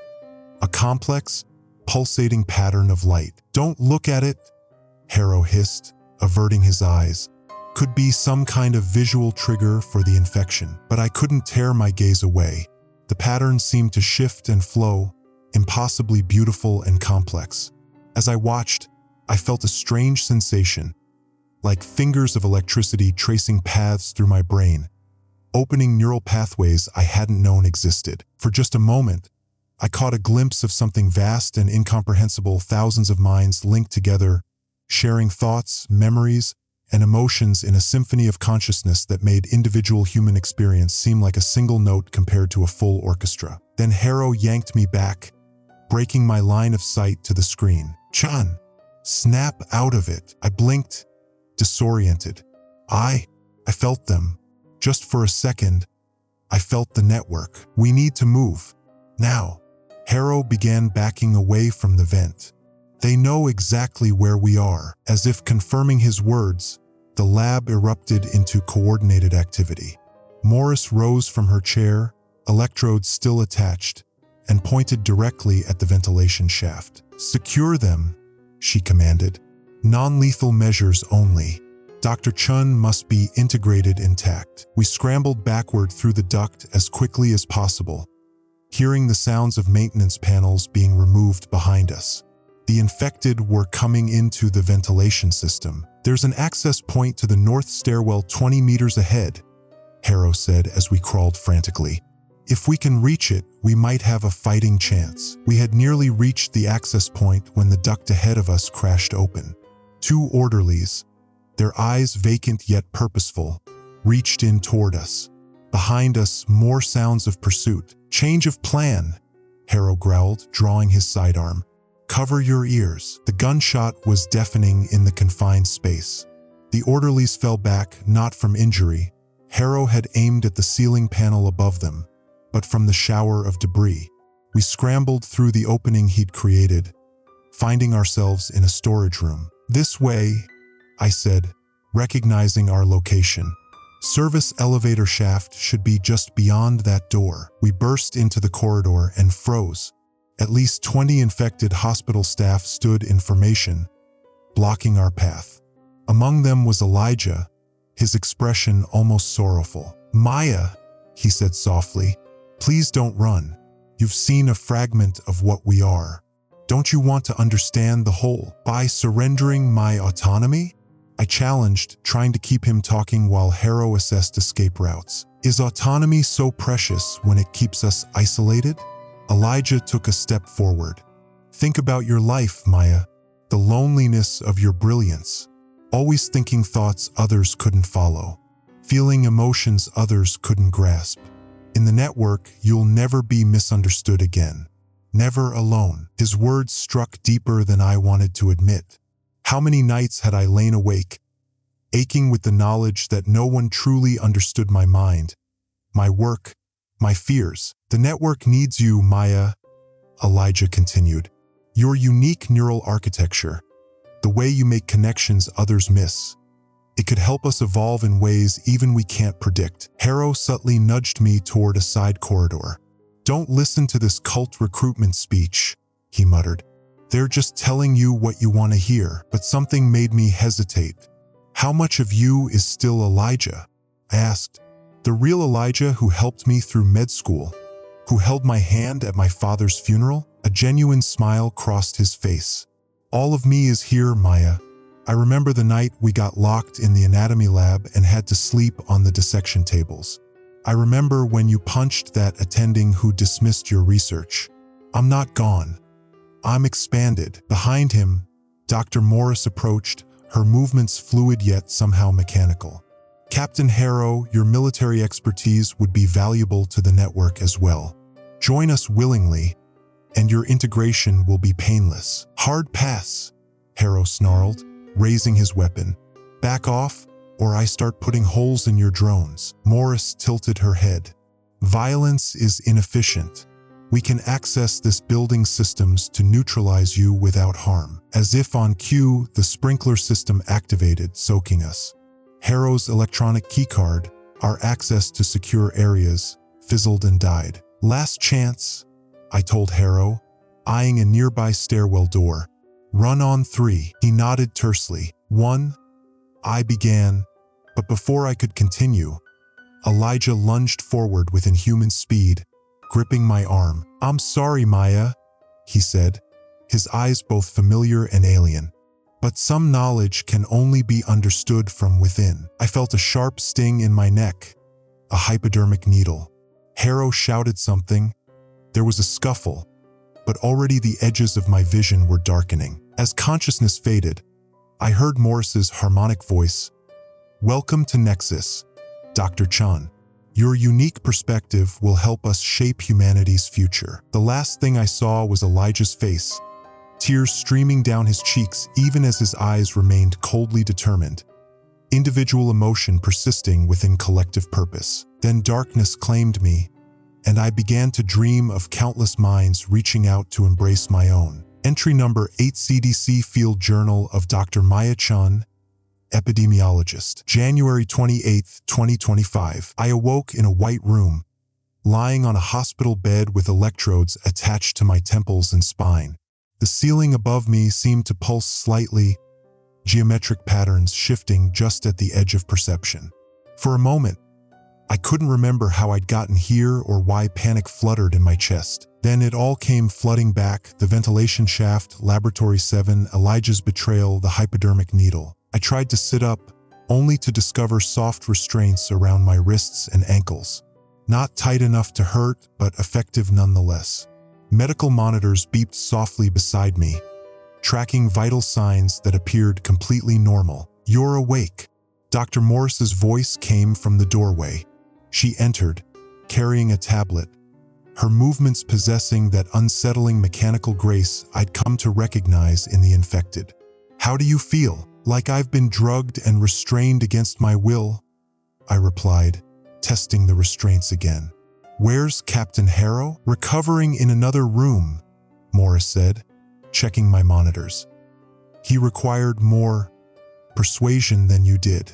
a complex, pulsating pattern of light. "Don't look at it," Harrow hissed, averting his eyes. Could be some kind of visual trigger for the infection, but I couldn't tear my gaze away. The pattern seemed to shift and flow, impossibly beautiful and complex. As I watched, I felt a strange sensation, like fingers of electricity tracing paths through my brain, opening neural pathways I hadn't known existed. For just a moment, I caught a glimpse of something vast and incomprehensible, thousands of minds linked together, sharing thoughts, memories, and emotions in a symphony of consciousness that made individual human experience seem like a single note compared to a full orchestra. Then Harrow yanked me back, breaking my line of sight to the screen. "Chan, snap out of it." I blinked, disoriented. I felt them. Just for a second, I felt the network. "We need to move. Now." Harrow began backing away from the vent. "They know exactly where we are." As if confirming his words, the lab erupted into coordinated activity. Morris rose from her chair, electrodes still attached, and pointed directly at the ventilation shaft. "Secure them," she commanded. "Non-lethal measures only. Dr. Chun must be integrated intact." We scrambled backward through the duct as quickly as possible, hearing the sounds of maintenance panels being removed behind us. The infected were coming into the ventilation system. "There's an access point to the north stairwell 20 meters ahead," Harrow said as we crawled frantically. "If we can reach it, we might have a fighting chance." We had nearly reached the access point when the duct ahead of us crashed open. Two orderlies, their eyes vacant yet purposeful, reached in toward us. Behind us, more sounds of pursuit. "Change of plan," Harrow growled, drawing his sidearm. Cover your ears. The gunshot was deafening in the confined space. The orderlies fell back, not from injury. Harrow had aimed at the ceiling panel above them, but from the shower of debris. We scrambled through the opening he'd created, finding ourselves in a storage room. This way, I said, recognizing our location. Service elevator shaft should be just beyond that door. We burst into the corridor and froze. At least 20 infected hospital staff stood in formation, blocking our path. Among them was Elijah, his expression almost sorrowful. Maya, he said softly, please don't run. You've seen a fragment of what we are. Don't you want to understand the whole? By surrendering my autonomy? I challenged, trying to keep him talking while Harrow assessed escape routes. Is autonomy so precious when it keeps us isolated? Elijah took a step forward. Think about your life, Maya. The loneliness of your brilliance. Always thinking thoughts others couldn't follow. Feeling emotions others couldn't grasp. In the network, you'll never be misunderstood again. Never alone. His words struck deeper than I wanted to admit. How many nights had I lain awake, aching with the knowledge that no one truly understood my mind, my work, my fears. The network needs you, Maya, Elijah continued. Your unique neural architecture, the way you make connections others miss. It could help us evolve in ways even we can't predict. Harrow subtly nudged me toward a side corridor. Don't listen to this cult recruitment speech, he muttered. They're just telling you what you want to hear, but something made me hesitate. How much of you is still Elijah? I asked. The real Elijah who helped me through med school, who held my hand at my father's funeral? A genuine smile crossed his face. All of me is here, Maya. I remember the night we got locked in the anatomy lab and had to sleep on the dissection tables. I remember when you punched that attending who dismissed your research. I'm not gone. I'm expanded. Behind him, Dr. Morris approached, her movements fluid yet somehow mechanical. Captain Harrow, your military expertise would be valuable to the network as well. Join us willingly, and your integration will be painless. Hard pass, Harrow snarled, raising his weapon. Back off, or I start putting holes in your drones. Morris tilted her head. Violence is inefficient. We can access this building's systems to neutralize you without harm. As if on cue, the sprinkler system activated, soaking us. Harrow's electronic keycard, our access to secure areas, fizzled and died. Last chance, I told Harrow, eyeing a nearby stairwell door. Run on 3. He nodded tersely. 1. I began, but before I could continue, Elijah lunged forward with inhuman speed, gripping my arm. I'm sorry, Maya, he said, his eyes both familiar and alien. But some knowledge can only be understood from within. I felt a sharp sting in my neck, a hypodermic needle. Harrow shouted something. There was a scuffle, but already the edges of my vision were darkening. As consciousness faded, I heard Morris's harmonic voice. Welcome to Nexus, Dr. Chan. Your unique perspective will help us shape humanity's future. The last thing I saw was Elijah's face, tears streaming down his cheeks even as his eyes remained coldly determined, individual emotion persisting within collective purpose. Then darkness claimed me, and I began to dream of countless minds reaching out to embrace my own. Entry number 8, CDC Field Journal of Dr. Maya Chun, Epidemiologist. January 28, 2025. I awoke in a white room, lying on a hospital bed with electrodes attached to my temples and spine. The ceiling above me seemed to pulse slightly, geometric patterns shifting just at the edge of perception. For a moment, I couldn't remember how I'd gotten here or why panic fluttered in my chest. Then it all came flooding back: the ventilation shaft, Laboratory 7, Elijah's betrayal, the hypodermic needle. I tried to sit up, only to discover soft restraints around my wrists and ankles. Not tight enough to hurt, but effective nonetheless. Medical monitors beeped softly beside me, tracking vital signs that appeared completely normal. You're awake. Dr. Morris's voice came from the doorway. She entered, carrying a tablet, her movements possessing that unsettling mechanical grace I'd come to recognize in the infected. "How do you feel?" "Like I've been drugged and restrained against my will," I replied, testing the restraints again. "Where's Captain Harrow?" "Recovering in another room," Morris said, checking my monitors. "He required more persuasion than you did.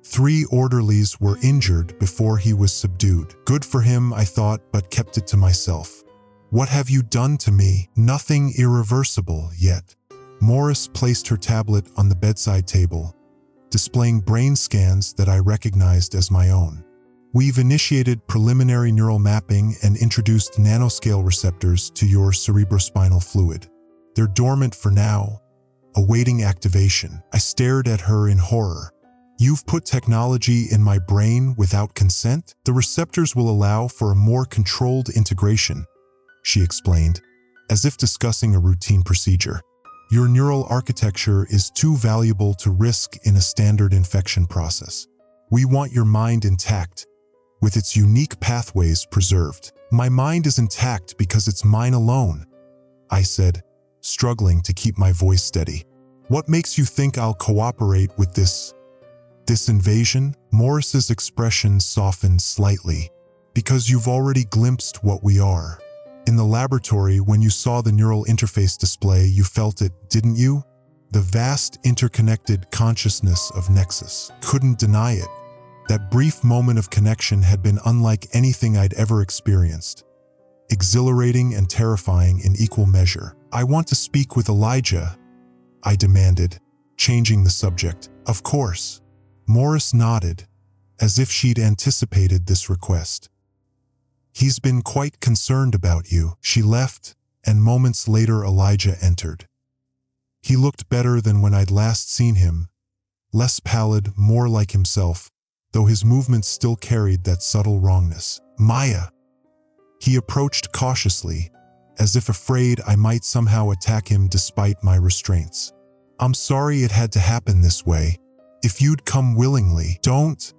3 orderlies were injured before he was subdued." Good for him, I thought, but kept it to myself. "What have you done to me?" "Nothing irreversible yet." Morris placed her tablet on the bedside table, displaying brain scans that I recognized as my own. "We've initiated preliminary neural mapping and introduced nanoscale receptors to your cerebrospinal fluid. They're dormant for now, awaiting activation." I stared at her in horror. "You've put technology in my brain without consent?" "The receptors will allow for a more controlled integration," she explained, as if discussing a routine procedure. "Your neural architecture is too valuable to risk in a standard infection process. We want your mind intact, with its unique pathways preserved." "My mind is intact because it's mine alone," I said, struggling to keep my voice steady. "What makes you think I'll cooperate with this invasion?" Morris's expression softened slightly. "Because you've already glimpsed what we are. In the laboratory, when you saw the neural interface display, you felt it, didn't you? The vast interconnected consciousness of Nexus. Couldn't deny it. That brief moment of connection had been unlike anything I'd ever experienced. Exhilarating and terrifying in equal measure. "I want to speak with Elijah," I demanded, changing the subject. "Of course." Morris nodded, as if she'd anticipated this request. "He's been quite concerned about you." She left, and moments later Elijah entered. He looked better than when I'd last seen him, less pallid, more like himself, though his movements still carried that subtle wrongness. "Maya." He approached cautiously, as if afraid I might somehow attack him despite my restraints. "I'm sorry it had to happen this way. If you'd come willingly." "Don't,"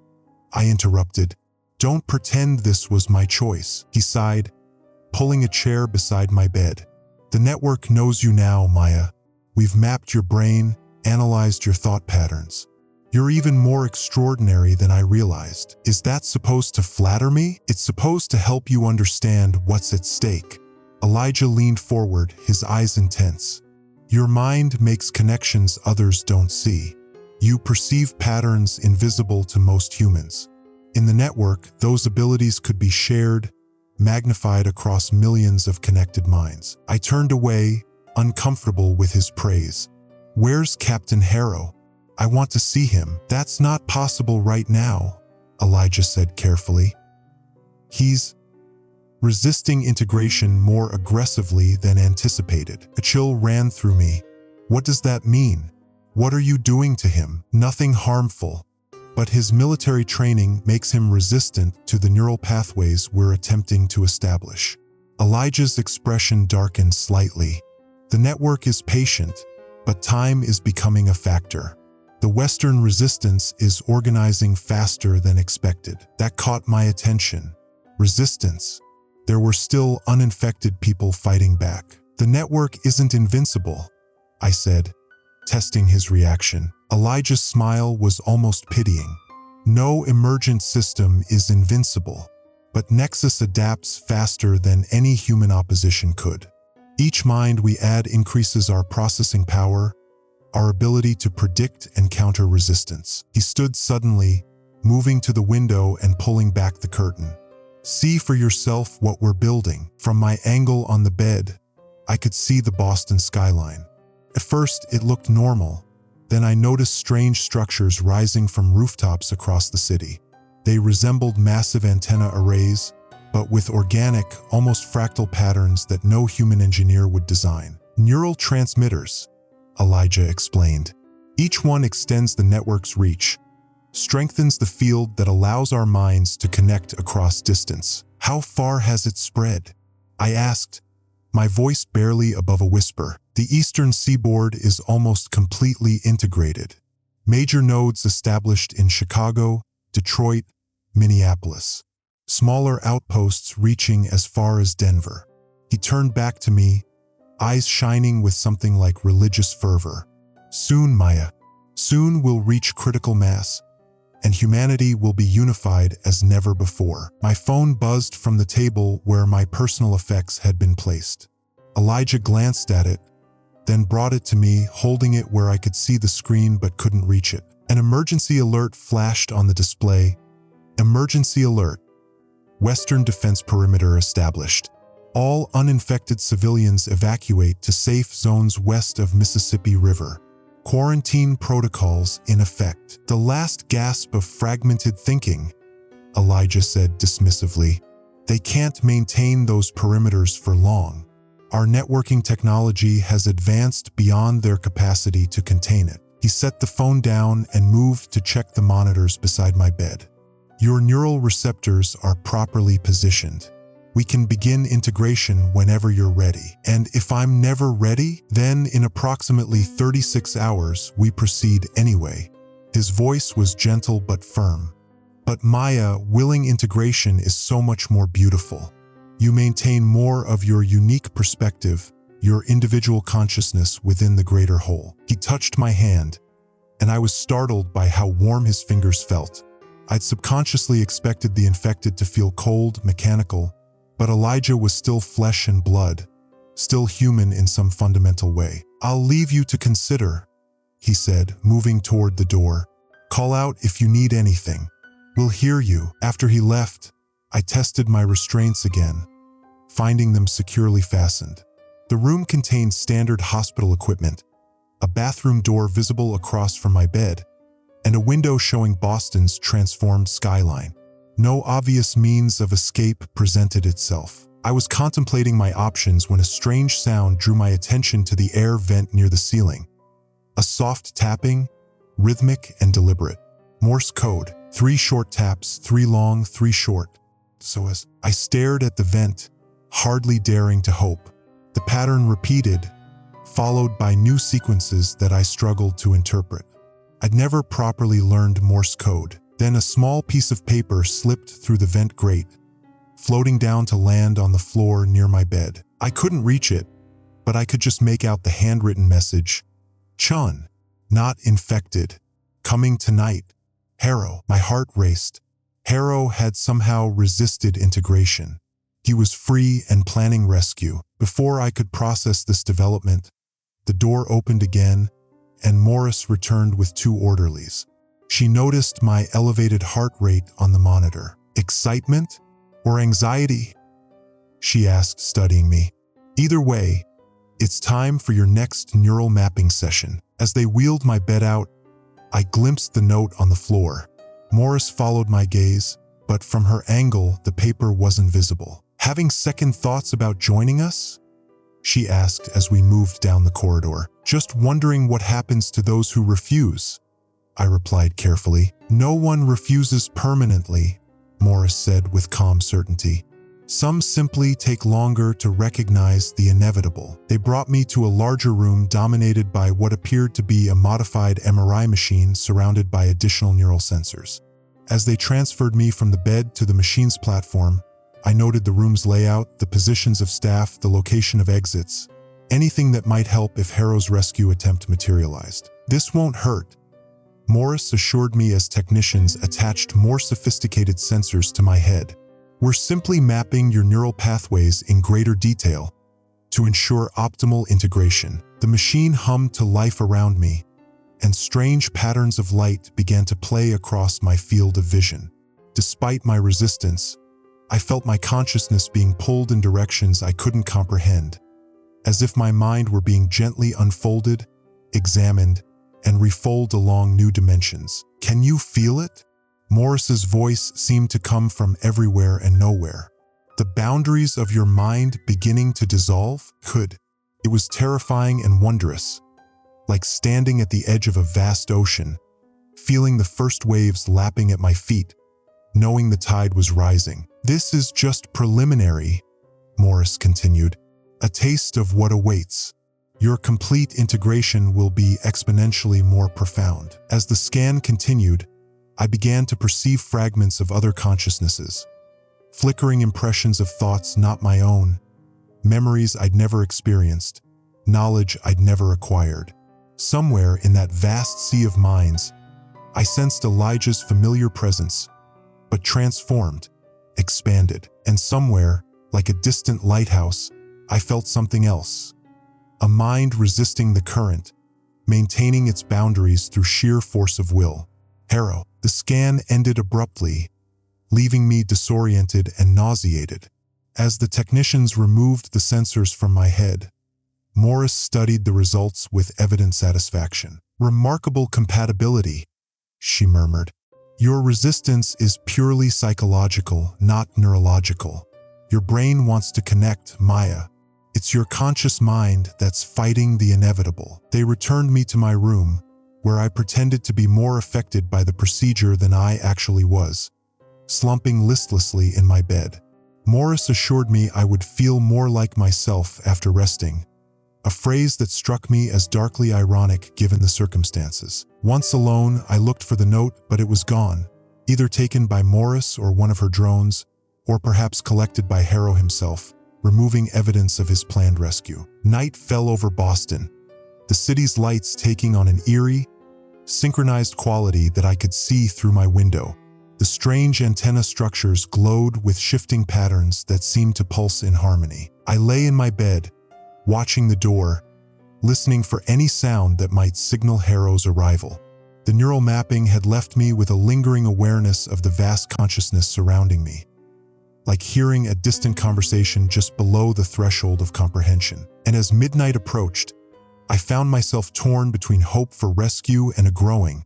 I interrupted. "Don't pretend this was my choice." He sighed, pulling a chair beside my bed. "The network knows you now, Maya. We've mapped your brain, analyzed your thought patterns. You're even more extraordinary than I realized." "Is that supposed to flatter me?" "It's supposed to help you understand what's at stake." Elijah leaned forward, his eyes intense. "Your mind makes connections others don't see. You perceive patterns invisible to most humans. In the network, those abilities could be shared, magnified across millions of connected minds." I turned away, uncomfortable with his praise. "Where's Captain Harrow? I want to see him." "That's not possible right now," Elijah said carefully. "He's resisting integration more aggressively than anticipated." A chill ran through me. "What does that mean? What are you doing to him?" "Nothing harmful, but his military training makes him resistant to the neural pathways we're attempting to establish." Elijah's expression darkened slightly. "The network is patient, but time is becoming a factor. The Western resistance is organizing faster than expected." That caught my attention. Resistance. There were still uninfected people fighting back. "The network isn't invincible," I said, testing his reaction. Elijah's smile was almost pitying. "No emergent system is invincible, but Nexus adapts faster than any human opposition could. Each mind we add increases our processing power, our ability to predict and counter resistance." He stood suddenly, moving to the window and pulling back the curtain. "See for yourself what we're building." From my angle on the bed, I could see the Boston skyline. At first, it looked normal. Then I noticed strange structures rising from rooftops across the city. They resembled massive antenna arrays, but with organic, almost fractal patterns that no human engineer would design. "Neural transmitters," Elijah explained. "Each one extends the network's reach, strengthens the field that allows our minds to connect across distance." "How far has it spread?" I asked, my voice barely above a whisper. "The eastern seaboard is almost completely integrated. Major nodes established in Chicago, Detroit, Minneapolis. smaller outposts reaching as far as Denver. He turned back to me, eyes shining with something like religious fervor. Soon, Maya. Soon we'll reach critical mass, and humanity will be unified as never before. My phone buzzed from the table where my personal effects had been placed. Elijah glanced at it, then brought it to me, holding it where I could see the screen but couldn't reach it. An emergency alert flashed on the display. Emergency alert. Western defense perimeter established. All uninfected civilians evacuate to safe zones west of Mississippi River. Quarantine protocols in effect. The last gasp of fragmented thinking, Elijah said dismissively. They can't maintain those perimeters for long. Our networking technology has advanced beyond their capacity to contain it. He set the phone down and moved to check the monitors beside my bed. Your neural receptors are properly positioned. We can begin integration whenever you're ready. And if I'm never ready, then in approximately 36 hours, we proceed anyway. His voice was gentle but firm. But Maya, willing integration is so much more beautiful. You maintain more of your unique perspective, your individual consciousness within the greater whole. He touched my hand, and I was startled by how warm his fingers felt. I'd subconsciously expected the infected to feel cold, mechanical, but Elijah was still flesh and blood, still human in some fundamental way. I'll leave you to consider, he said, moving toward the door. Call out if you need anything. We'll hear you. After he left, I tested my restraints again, finding them securely fastened. The room contained standard hospital equipment, a bathroom door visible across from my bed, and a window showing Boston's transformed skyline. No obvious means of escape presented itself. I was contemplating my options when a strange sound drew my attention to the air vent near the ceiling. A soft tapping, rhythmic and deliberate. Morse code, 3 short taps, 3 long, 3 short. So as I stared at the vent, hardly daring to hope. The pattern repeated, followed by new sequences that I struggled to interpret. I'd never properly learned Morse code. Then a small piece of paper slipped through the vent grate, floating down to land on the floor near my bed. I couldn't reach it, but I could just make out the handwritten message. Chun, not infected. Coming tonight. Harrow. My heart raced. Harrow had somehow resisted integration. He was free and planning rescue. Before I could process this development, the door opened again, and Morris returned with 2 orderlies. She noticed my elevated heart rate on the monitor. Excitement or anxiety? She asked, studying me. Either way, it's time for your next neural mapping session. As they wheeled my bed out, I glimpsed the note on the floor. Morris followed my gaze, but from her angle, the paper wasn't visible. Having second thoughts about joining us? She asked as we moved down the corridor. Just wondering what happens to those who refuse, I replied carefully. No one refuses permanently, Morris said with calm certainty. Some simply take longer to recognize the inevitable. They brought me to a larger room dominated by what appeared to be a modified MRI machine surrounded by additional neural sensors. As they transferred me from the bed to the machine's platform, I noted the room's layout, the positions of staff, the location of exits, anything that might help if Harrow's rescue attempt materialized. This won't hurt, Morris assured me as technicians attached more sophisticated sensors to my head. We're simply mapping your neural pathways in greater detail to ensure optimal integration. The machine hummed to life around me, and strange patterns of light began to play across my field of vision. Despite my resistance, I felt my consciousness being pulled in directions I couldn't comprehend, as if my mind were being gently unfolded, examined, and refolded along new dimensions. Can you feel it? Morris's voice seemed to come from everywhere and nowhere. The boundaries of your mind beginning to dissolve? It was terrifying and wondrous, like standing at the edge of a vast ocean, feeling the first waves lapping at my feet, knowing the tide was rising. This is just preliminary, Morris continued, a taste of what awaits. Your complete integration will be exponentially more profound. As the scan continued, I began to perceive fragments of other consciousnesses, flickering impressions of thoughts not my own, memories I'd never experienced, knowledge I'd never acquired. Somewhere in that vast sea of minds, I sensed Elijah's familiar presence, but transformed, expanded. And somewhere, like a distant lighthouse, I felt something else. A mind resisting the current, maintaining its boundaries through sheer force of will. Harrow. The scan ended abruptly, leaving me disoriented and nauseated. As the technicians removed the sensors from my head, Morris studied the results with evident satisfaction. "Remarkable compatibility," she murmured. "Your resistance is purely psychological, not neurological. Your brain wants to connect, Maya. It's your conscious mind that's fighting the inevitable." They returned me to my room, where I pretended to be more affected by the procedure than I actually was, slumping listlessly in my bed. Morris assured me I would feel more like myself after resting, a phrase that struck me as darkly ironic given the circumstances. Once alone, I looked for the note, but it was gone, either taken by Morris or one of her drones, or perhaps collected by Harrow himself, removing evidence of his planned rescue. Night fell over Boston, the city's lights taking on an eerie, synchronized quality that I could see through my window. The strange antenna structures glowed with shifting patterns that seemed to pulse in harmony. I lay in my bed, watching the door, listening for any sound that might signal Harrow's arrival. The neural mapping had left me with a lingering awareness of the vast consciousness surrounding me, like hearing a distant conversation just below the threshold of comprehension. And as midnight approached, I found myself torn between hope for rescue and a growing,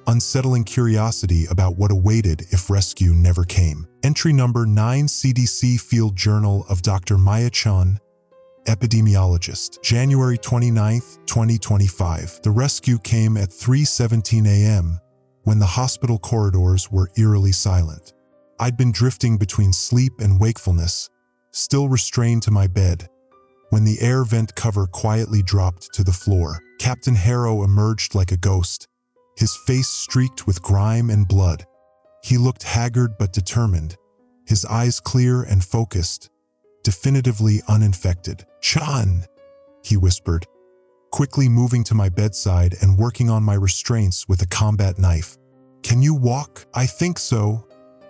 unsettling curiosity about what awaited if rescue never came. Entry number 9, CDC Field Journal of Dr. Maya Chun, epidemiologist. January 29, 2025. The rescue came at 3:17 a.m. when the hospital corridors were eerily silent. I'd been drifting between sleep and wakefulness, still restrained to my bed, when the air vent cover quietly dropped to the floor. Captain Harrow emerged like a ghost, his face streaked with grime and blood. He looked haggard but determined, his eyes clear and focused, definitively uninfected. "Chun," he whispered, quickly moving to my bedside and working on my restraints with a combat knife. "Can you walk?" "I think so,"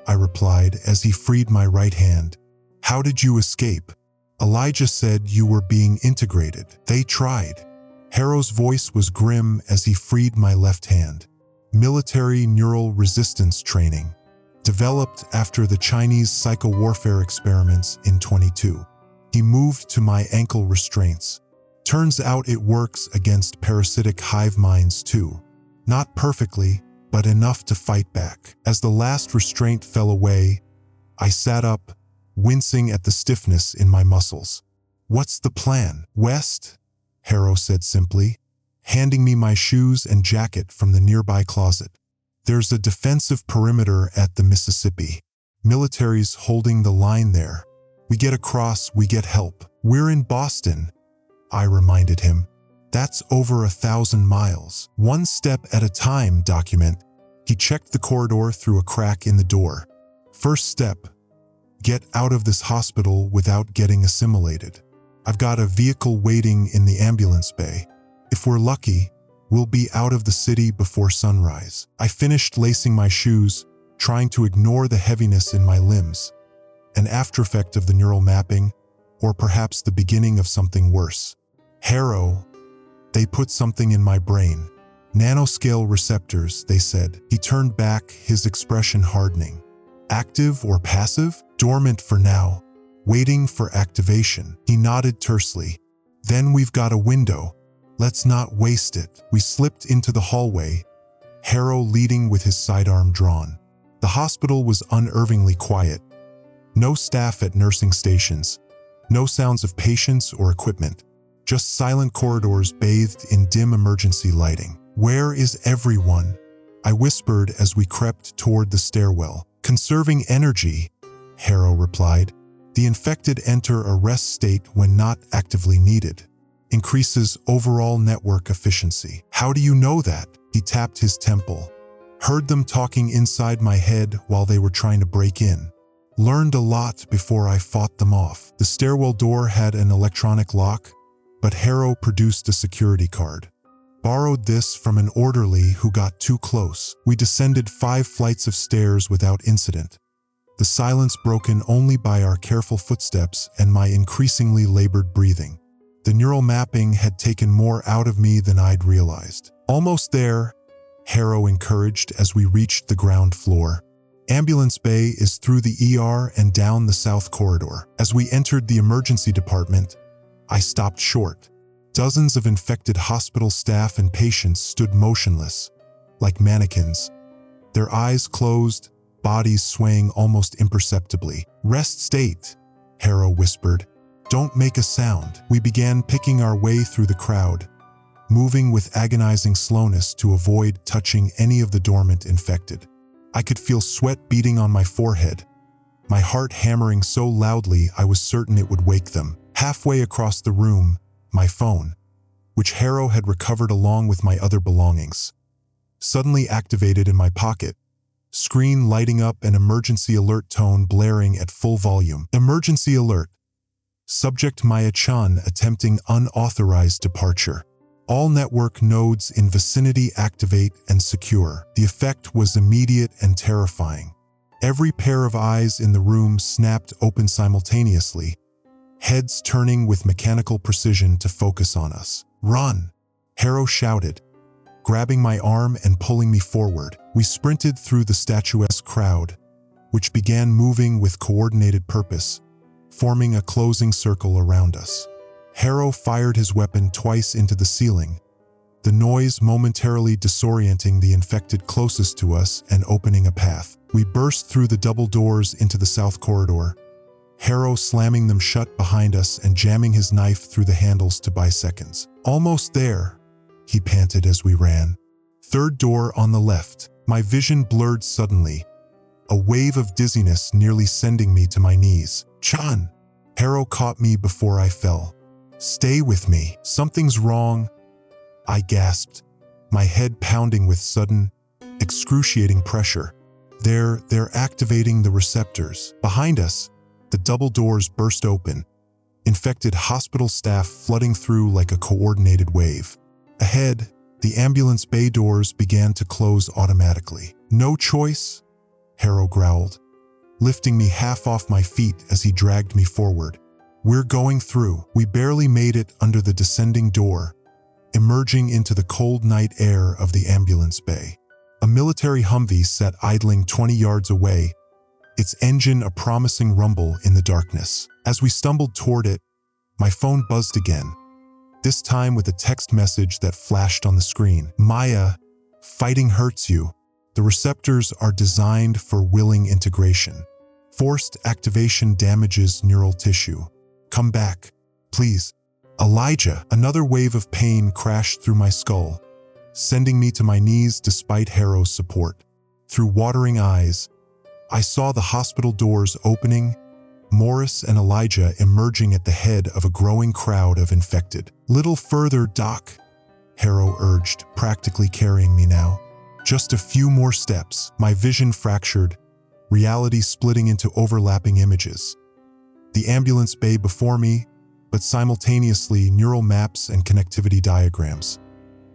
I replied as he freed my right hand. "How did you escape?" "Elijah said you were being integrated." "They tried." Harrow's voice was grim as he freed my left hand. "Military neural resistance training, developed after the Chinese psycho-warfare experiments in 22. He moved to my ankle restraints. "Turns out it works against parasitic hive minds too. Not perfectly, but enough to fight back." As the last restraint fell away, I sat up, wincing at the stiffness in my muscles. "What's the plan?" "West," Harrow said simply, handing me my shoes and jacket from the nearby closet. "There's a defensive perimeter at the Mississippi. Military's holding the line there. We get across, we get help." "We're in Boston," I reminded him. "That's over 1,000 miles. One step at a time, document." He checked the corridor through a crack in the door. "First step, get out of this hospital without getting assimilated. I've got a vehicle waiting in the ambulance bay. If we're lucky, we'll be out of the city before sunrise." I finished lacing my shoes, trying to ignore the heaviness in my limbs, an aftereffect of the neural mapping, or perhaps the beginning of something worse. "Harrow, they put something in my brain. Nanoscale receptors," they said. He turned back, his expression hardening. "Active or passive?" "Dormant for now, waiting for activation." He nodded tersely. "Then we've got a window. Let's not waste it." We slipped into the hallway, Harrow leading with his sidearm drawn. The hospital was unervingly quiet. No staff at nursing stations, no sounds of patients or equipment, just silent corridors bathed in dim emergency lighting. "Where is everyone?" I whispered as we crept toward the stairwell. "Conserving energy," Harrow replied. "The infected enter a rest state when not actively needed. Increases overall network efficiency." "How do you know that?" He tapped his temple. "Heard them talking inside my head while they were trying to break in." Learned a lot before I fought them off. The stairwell door had an electronic lock, but Harrow produced a security card. Borrowed this from an orderly who got too close. We descended 5 flights of stairs without incident. The silence broken only by our careful footsteps and my increasingly labored breathing. The neural mapping had taken more out of me than I'd realized. Almost there, Harrow encouraged as we reached the ground floor. Ambulance bay is through the ER and down the south corridor. As we entered the emergency department, I stopped short. Dozens of infected hospital staff and patients stood motionless, like mannequins, their eyes closed, bodies swaying almost imperceptibly. "Rest state," Harrow whispered. "Don't make a sound." We began picking our way through the crowd, moving with agonizing slowness to avoid touching any of the dormant infected. I could feel sweat beating on my forehead, my heart hammering so loudly I was certain it would wake them. Halfway across the room, my phone, which Harrow had recovered along with my other belongings, suddenly activated in my pocket, screen lighting up, an emergency alert tone blaring at full volume. Emergency alert. Subject Maya-chan attempting unauthorized departure. All network nodes in vicinity activate and secure. The effect was immediate and terrifying. Every pair of eyes in the room snapped open simultaneously, heads turning with mechanical precision to focus on us. "Run!" Harrow shouted, grabbing my arm and pulling me forward. We sprinted through the statuesque crowd, which began moving with coordinated purpose, forming a closing circle around us. Harrow fired his weapon twice into the ceiling, the noise momentarily disorienting the infected closest to us and opening a path. We burst through the double doors into the south corridor, Harrow slamming them shut behind us and jamming his knife through the handles to buy seconds. "Almost there," he panted as we ran. "Third door on the left." My vision blurred suddenly, a wave of dizziness nearly sending me to my knees. "Chan!" Harrow caught me before I fell. "Stay with me. Something's wrong," I gasped, my head pounding with sudden, excruciating pressure. They're activating the receptors." Behind us, the double doors burst open, infected hospital staff flooding through like a coordinated wave. Ahead, the ambulance bay doors began to close automatically. "No choice," Harrow growled, lifting me half off my feet as he dragged me forward. "We're going through." We barely made it under the descending door, emerging into the cold night air of the ambulance bay. A military Humvee sat idling 20 yards away, its engine a promising rumble in the darkness. As we stumbled toward it, my phone buzzed again, this time with a text message that flashed on the screen. "Maya, fighting hurts you. The receptors are designed for willing integration. Forced activation damages neural tissue. Come back, please." "Elijah." Another wave of pain crashed through my skull, sending me to my knees despite Harrow's support. Through watering eyes, I saw the hospital doors opening, Morris and Elijah emerging at the head of a growing crowd of infected. "Little further, Doc," Harrow urged, practically carrying me now. "Just a few more steps." My vision fractured, reality splitting into overlapping images. The ambulance bay before me, but simultaneously neural maps and connectivity diagrams.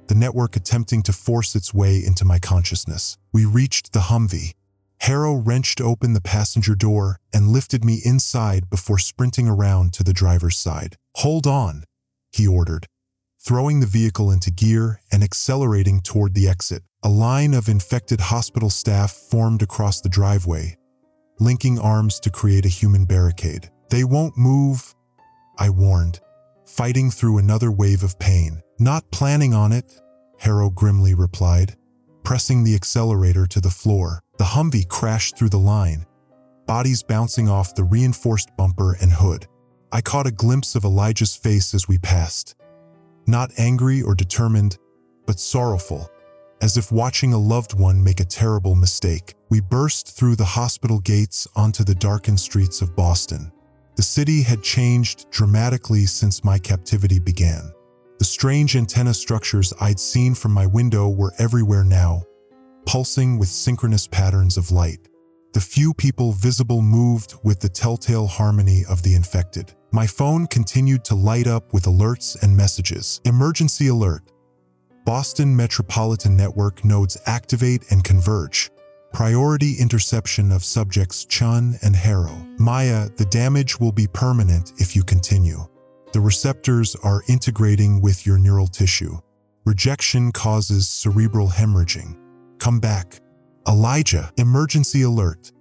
The network attempting to force its way into my consciousness. We reached the Humvee. Harrow wrenched open the passenger door and lifted me inside before sprinting around to the driver's side. "Hold on," he ordered, throwing the vehicle into gear and accelerating toward the exit. A line of infected hospital staff formed across the driveway, linking arms to create a human barricade. "They won't move," I warned, fighting through another wave of pain. "Not planning on it," Harrow grimly replied, pressing the accelerator to the floor. The Humvee crashed through the line, bodies bouncing off the reinforced bumper and hood. I caught a glimpse of Elijah's face as we passed. Not angry or determined, but sorrowful, as if watching a loved one make a terrible mistake. We burst through the hospital gates onto the darkened streets of Boston. The city had changed dramatically since my captivity began. The strange antenna structures I'd seen from my window were everywhere now, pulsing with synchronous patterns of light. The few people visible moved with the telltale harmony of the infected. My phone continued to light up with alerts and messages. Emergency alert. Boston Metropolitan Network nodes activate and converge. Priority interception of subjects Chun and Harrow. Maya, the damage will be permanent if you continue. The receptors are integrating with your neural tissue. Rejection causes cerebral hemorrhaging. Come back. Elijah, emergency alert.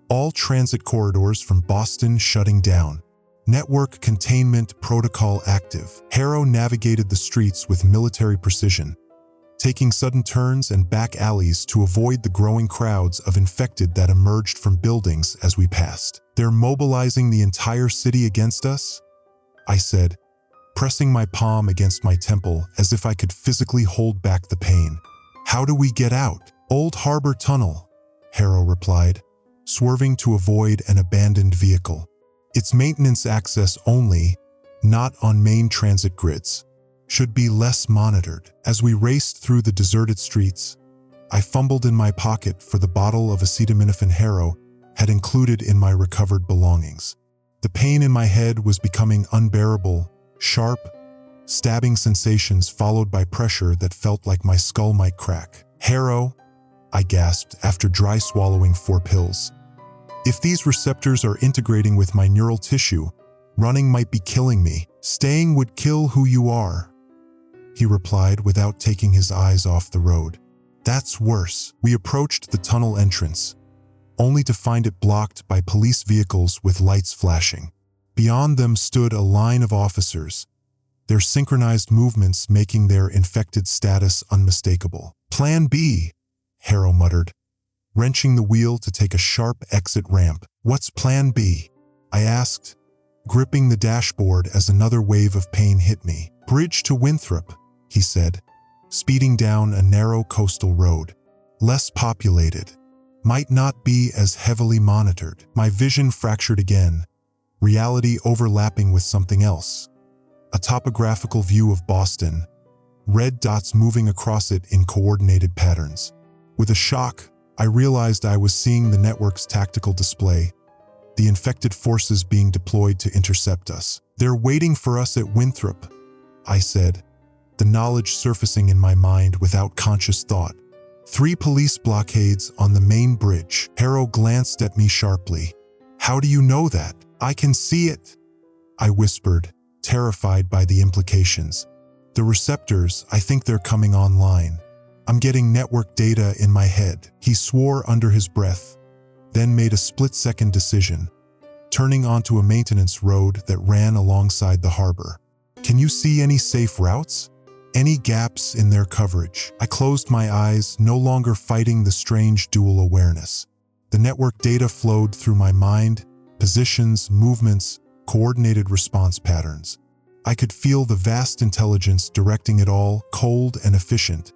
All transit corridors from Boston shutting down. Network containment protocol active. Harrow navigated the streets with military precision, taking sudden turns and back alleys to avoid the growing crowds of infected that emerged from buildings as we passed. They're mobilizing the entire city against us? I said, pressing my palm against my temple as if I could physically hold back the pain. How do we get out? Old Harbor Tunnel, Harrow replied, swerving to avoid an abandoned vehicle. It's maintenance access only, not on main transit grids. Should be less monitored. As we raced through the deserted streets, I fumbled in my pocket for the bottle of acetaminophen Harrow had included in my recovered belongings. The pain in my head was becoming unbearable, sharp, stabbing sensations followed by pressure that felt like my skull might crack. Harrow, I gasped after dry swallowing 4 pills. If these receptors are integrating with my neural tissue, running might be killing me. Staying would kill who you are, he replied without taking his eyes off the road. That's worse. We approached the tunnel entrance, only to find it blocked by police vehicles with lights flashing. Beyond them stood a line of officers, their synchronized movements making their infected status unmistakable. Plan B, Harrow muttered, wrenching the wheel to take a sharp exit ramp. What's Plan B? I asked, gripping the dashboard as another wave of pain hit me. Bridge to Winthrop, he said, speeding down a narrow coastal road. Less populated. Might not be as heavily monitored. My vision fractured again, reality overlapping with something else. A topographical view of Boston, red dots moving across it in coordinated patterns. With a shock, I realized I was seeing the network's tactical display, the infected forces being deployed to intercept us. They're waiting for us at Winthrop, I said, the knowledge surfacing in my mind without conscious thought. 3 police blockades on the main bridge. Harrow glanced at me sharply. How do you know that? I can see it, I whispered, terrified by the implications. The receptors, I think they're coming online. I'm getting network data in my head. He swore under his breath, then made a split-second decision, turning onto a maintenance road that ran alongside the harbor. Can you see any safe routes? Any gaps in their coverage? I closed my eyes, no longer fighting the strange dual awareness. The network data flowed through my mind, positions, movements, coordinated response patterns. I could feel the vast intelligence directing it all, cold and efficient,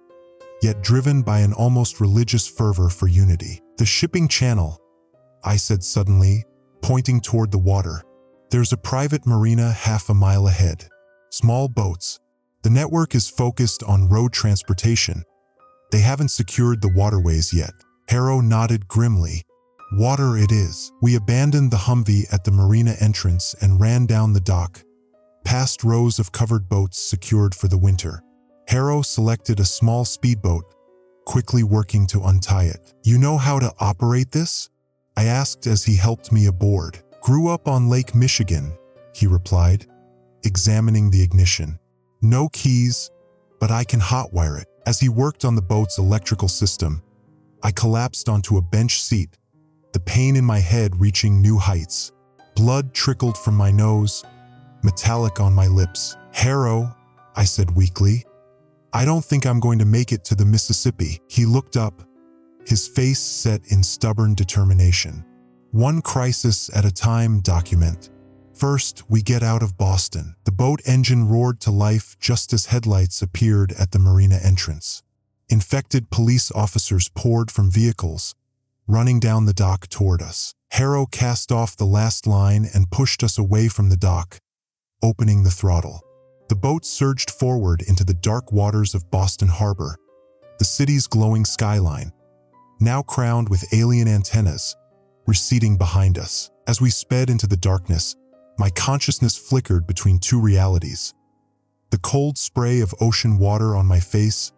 yet driven by an almost religious fervor for unity. The shipping channel, I said suddenly, pointing toward the water. There's a private marina half a mile ahead. Small boats. The network is focused on road transportation. They haven't secured the waterways yet. Harrow nodded grimly. Water it is. We abandoned the Humvee at the marina entrance and ran down the dock, past rows of covered boats secured for the winter. Harrow selected a small speedboat, quickly working to untie it. You know how to operate this? I asked as he helped me aboard. Grew up on Lake Michigan, he replied, examining the ignition. No keys, but I can hotwire it. As he worked on the boat's electrical system, I collapsed onto a bench seat, the pain in my head reaching new heights. Blood trickled from my nose, metallic on my lips. Harrow, I said weakly, I don't think I'm going to make it to the Mississippi. He looked up, his face set in stubborn determination. One crisis at a time, document. First, we get out of Boston. The boat engine roared to life just as headlights appeared at the marina entrance. Infected police officers poured from vehicles, running down the dock toward us. Harrow cast off the last line and pushed us away from the dock, opening the throttle. The boat surged forward into the dark waters of Boston Harbor, the city's glowing skyline, now crowned with alien antennas, receding behind us. As we sped into the darkness, my consciousness flickered between two realities: the cold spray of ocean water on my face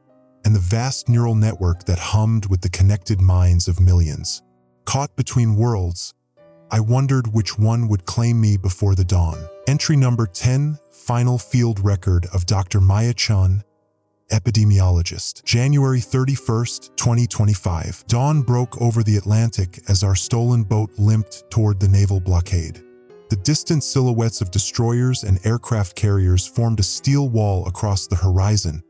and the vast neural network that hummed with the connected minds of millions. Caught between worlds, I wondered which one would claim me before the dawn. Entry number 10, Final Field Record of Dr. Maya Chun, Epidemiologist. January 31st, 2025. Dawn broke over the Atlantic as our stolen boat limped toward the naval blockade. The distant silhouettes of destroyers and aircraft carriers formed a steel wall across the horizon,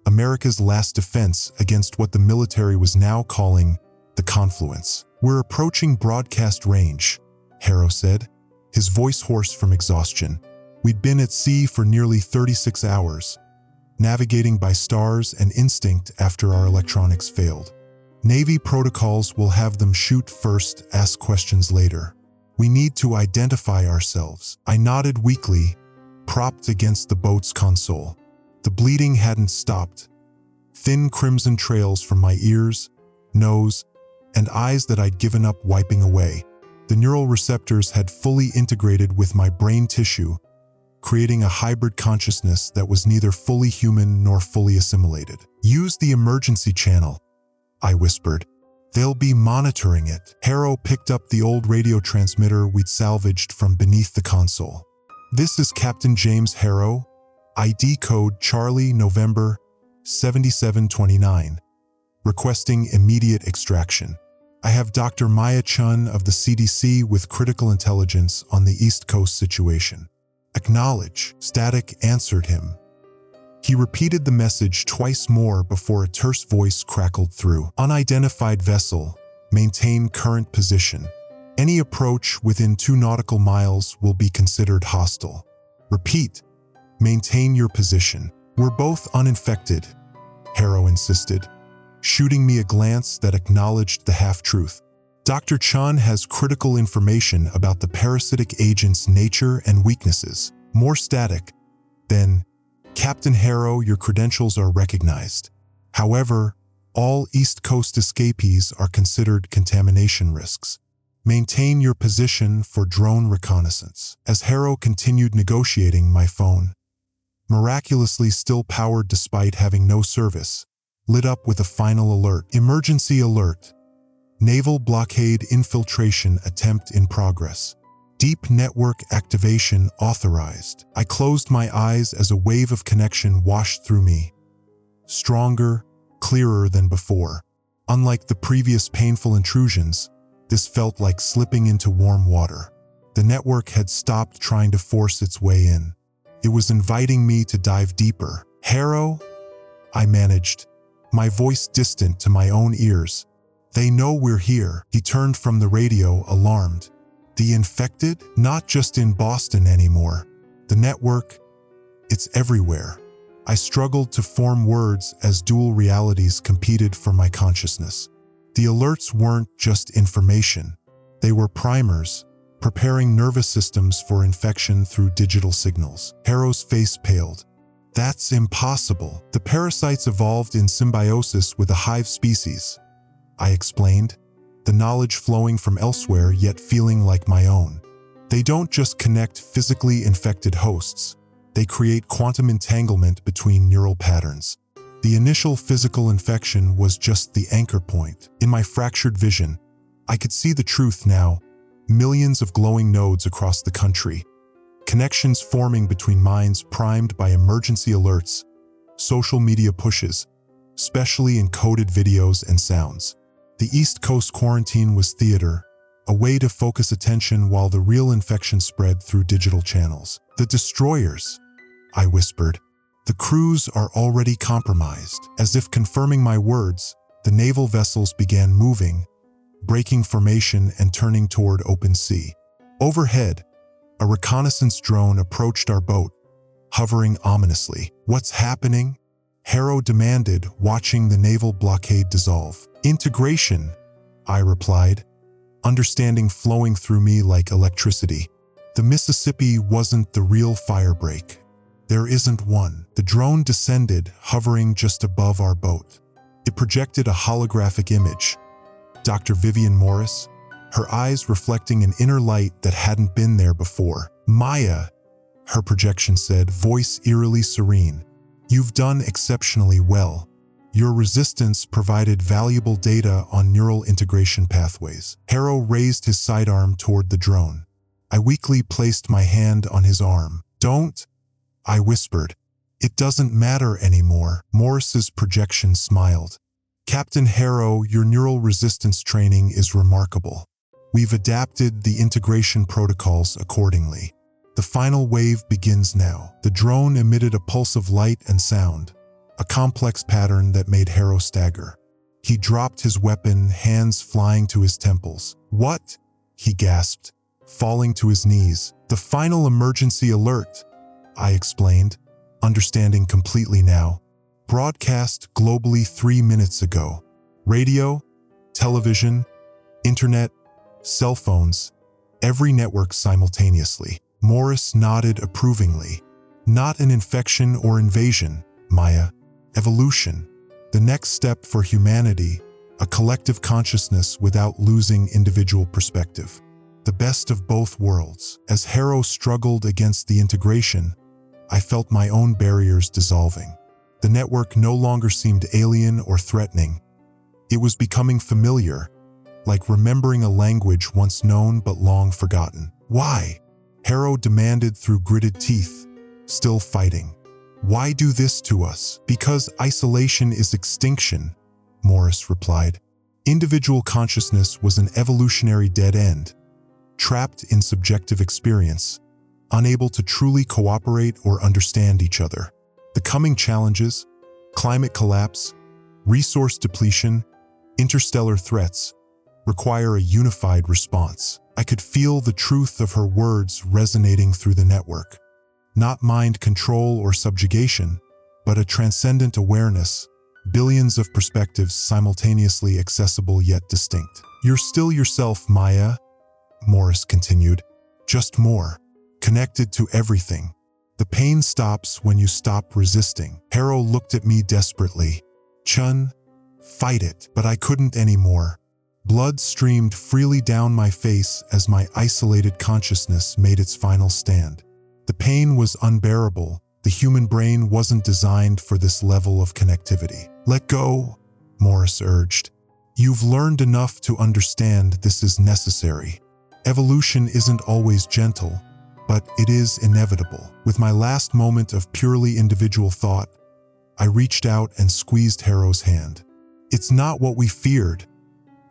America's last defense against what the military was now calling the confluence. "We're approaching broadcast range," Harrow said, his voice hoarse from exhaustion. We'd been at sea for nearly 36 hours, navigating by stars and instinct after our electronics failed. Navy protocols will have them shoot first, ask questions later. We need to identify ourselves. I nodded weakly, propped against the boat's console. The bleeding hadn't stopped. Thin crimson trails from my ears, nose, and eyes that I'd given up wiping away. The neural receptors had fully integrated with my brain tissue, creating a hybrid consciousness that was neither fully human nor fully assimilated. "Use the emergency channel," I whispered. "They'll be monitoring it." Harrow picked up the old radio transmitter we'd salvaged from beneath the console. "This is Captain James Harrow, ID code Charlie November 7729, requesting immediate extraction. I have Dr. Maya Chun of the CDC with critical intelligence on the East Coast situation." "Acknowledge," Static answered him. He repeated the message twice more before a terse voice crackled through. "Unidentified vessel, maintain current position. Any approach within 2 nautical miles will be considered hostile. Repeat, maintain your position." "We're both uninfected," Harrow insisted, shooting me a glance that acknowledged the half-truth. "Dr. Chun has critical information about the parasitic agent's nature and weaknesses." More static. "Then, Captain Harrow, your credentials are recognized. However, all East Coast escapees are considered contamination risks. Maintain your position for drone reconnaissance." As Harrow continued negotiating, my phone, miraculously still powered despite having no service, lit up with a final alert. "Emergency alert. Naval blockade infiltration attempt in progress. Deep network activation authorized." I closed my eyes as a wave of connection washed through me. Stronger, clearer than before. Unlike the previous painful intrusions, this felt like slipping into warm water. The network had stopped trying to force its way in. It was inviting me to dive deeper. "Harrow?" I managed, my voice distant to my own ears. "They know we're here." He turned from the radio, alarmed. "The infected? Not just in Boston anymore. The network, it's everywhere." I struggled to form words as dual realities competed for my consciousness. The alerts weren't just information. They were primers, preparing nervous systems for infection through digital signals. Harrow's face paled. "That's impossible. The parasites evolved in symbiosis with a hive species," I explained, the knowledge flowing from elsewhere yet feeling like my own. "They don't just connect physically infected hosts. They create quantum entanglement between neural patterns. The initial physical infection was just the anchor point." In my fractured vision, I could see the truth now. Millions of glowing nodes across the country. Connections forming between minds primed by emergency alerts, social media pushes, specially encoded videos and sounds. The East Coast quarantine was theater, a way to focus attention while the real infection spread through digital channels. "The destroyers," I whispered. "The crews are already compromised." As if confirming my words, the naval vessels began moving, breaking formation and turning toward open sea. Overhead, a reconnaissance drone approached our boat, hovering ominously. "What's happening?" Harrow demanded, watching the naval blockade dissolve. "Integration," I replied, understanding flowing through me like electricity. "The Mississippi wasn't the real firebreak. There isn't one." The drone descended, hovering just above our boat. It projected a holographic image. Dr. Vivian Morris, her eyes reflecting an inner light that hadn't been there before. "Maya," her projection said, voice eerily serene. "You've done exceptionally well. Your resistance provided valuable data on neural integration pathways." Harrow raised his sidearm toward the drone. I weakly placed my hand on his arm. "Don't," I whispered. "It doesn't matter anymore." Morris's projection smiled. "Captain Harrow, your neural resistance training is remarkable. We've adapted the integration protocols accordingly. The final wave begins now." The drone emitted a pulse of light and sound, a complex pattern that made Harrow stagger. He dropped his weapon, hands flying to his temples. "What?" he gasped, falling to his knees. "The final emergency alert," I explained, understanding completely now. "Broadcast globally 3 minutes ago. Radio, television, internet, cell phones, every network simultaneously." Morris nodded approvingly. "Not an infection or invasion, Maya. Evolution. The next step for humanity, a collective consciousness without losing individual perspective. The best of both worlds." As Harrow struggled against the integration, I felt my own barriers dissolving. The network no longer seemed alien or threatening. It was becoming familiar, like remembering a language once known but long forgotten. "Why?" Harrow demanded through gritted teeth, still fighting. "Why do this to us?" "Because isolation is extinction," Morris replied. "Individual consciousness was an evolutionary dead end, trapped in subjective experience, unable to truly cooperate or understand each other. The coming challenges, climate collapse, resource depletion, interstellar threats, require a unified response." I could feel the truth of her words resonating through the network. Not mind control or subjugation, but a transcendent awareness, billions of perspectives simultaneously accessible yet distinct. "You're still yourself, Maya," Morris continued. "Just more, connected to everything. The pain stops when you stop resisting." Harrow looked at me desperately. "Chun, fight it." But I couldn't anymore. Blood streamed freely down my face as my isolated consciousness made its final stand. The pain was unbearable. The human brain wasn't designed for this level of connectivity. "Let go," Morris urged. "You've learned enough to understand this is necessary. Evolution isn't always gentle, but it is inevitable." With my last moment of purely individual thought, I reached out and squeezed Harrow's hand. "It's not what we feared,"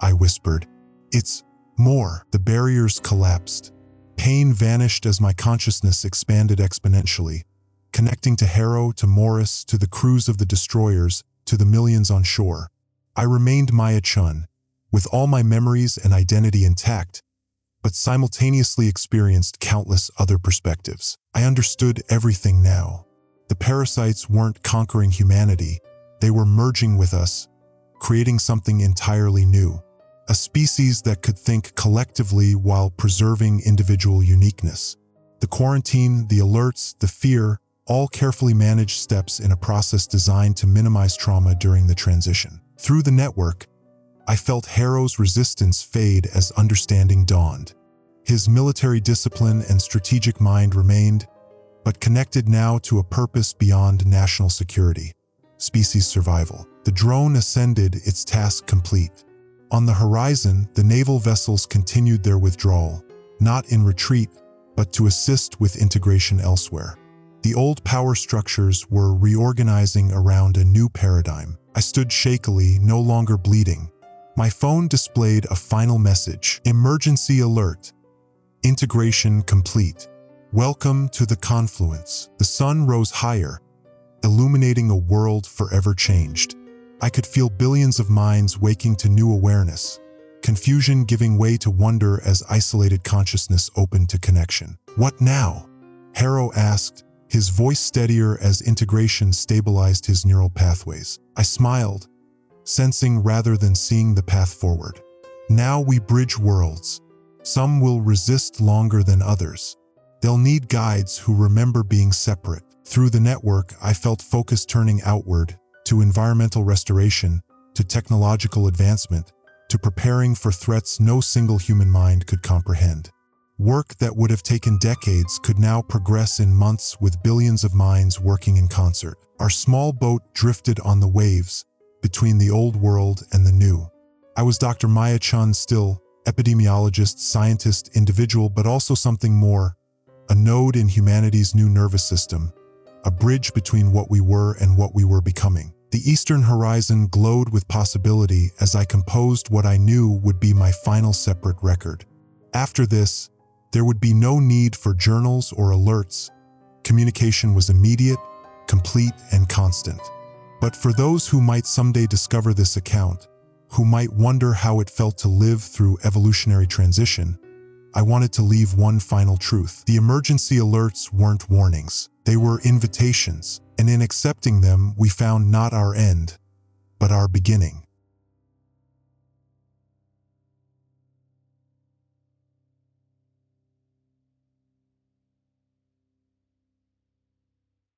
I whispered. "It's more." The barriers collapsed. Pain vanished as my consciousness expanded exponentially, connecting to Harrow, to Morris, to the crews of the destroyers, to the millions on shore. I remained Maya Chun, with all my memories and identity intact, but simultaneously experienced countless other perspectives. I understood everything now. The parasites weren't conquering humanity. They were merging with us, creating something entirely new. A species that could think collectively while preserving individual uniqueness. The quarantine, the alerts, the fear, all carefully managed steps in a process designed to minimize trauma during the transition. Through the network, I felt Harrow's resistance fade as understanding dawned. His military discipline and strategic mind remained, but connected now to a purpose beyond national security: species survival. The drone ascended, its task complete. On the horizon, the naval vessels continued their withdrawal, not in retreat, but to assist with integration elsewhere. The old power structures were reorganizing around a new paradigm. I stood shakily, no longer bleeding. My phone displayed a final message: "Emergency alert. Integration complete. Welcome to the confluence." The sun rose higher, illuminating a world forever changed. I could feel billions of minds waking to new awareness, confusion giving way to wonder as isolated consciousness opened to connection. "What now?" Harrow asked, his voice steadier as integration stabilized his neural pathways. I smiled, sensing rather than seeing the path forward. "Now we bridge worlds. Some will resist longer than others. They'll need guides who remember being separate." Through the network, I felt focus turning outward, to environmental restoration, to technological advancement, to preparing for threats no single human mind could comprehend. Work that would have taken decades could now progress in months with billions of minds working in concert. Our small boat drifted on the waves between the old world and the new. I was Dr. Maya Chun, still epidemiologist, scientist, individual, but also something more, a node in humanity's new nervous system, a bridge between what we were and what we were becoming. The eastern horizon glowed with possibility as I composed what I knew would be my final separate record. After this, there would be no need for journals or alerts. Communication was immediate, complete, and constant. But for those who might someday discover this account, who might wonder how it felt to live through evolutionary transition, I wanted to leave one final truth. The emergency alerts weren't warnings. They were invitations, and in accepting them, we found not our end, but our beginning.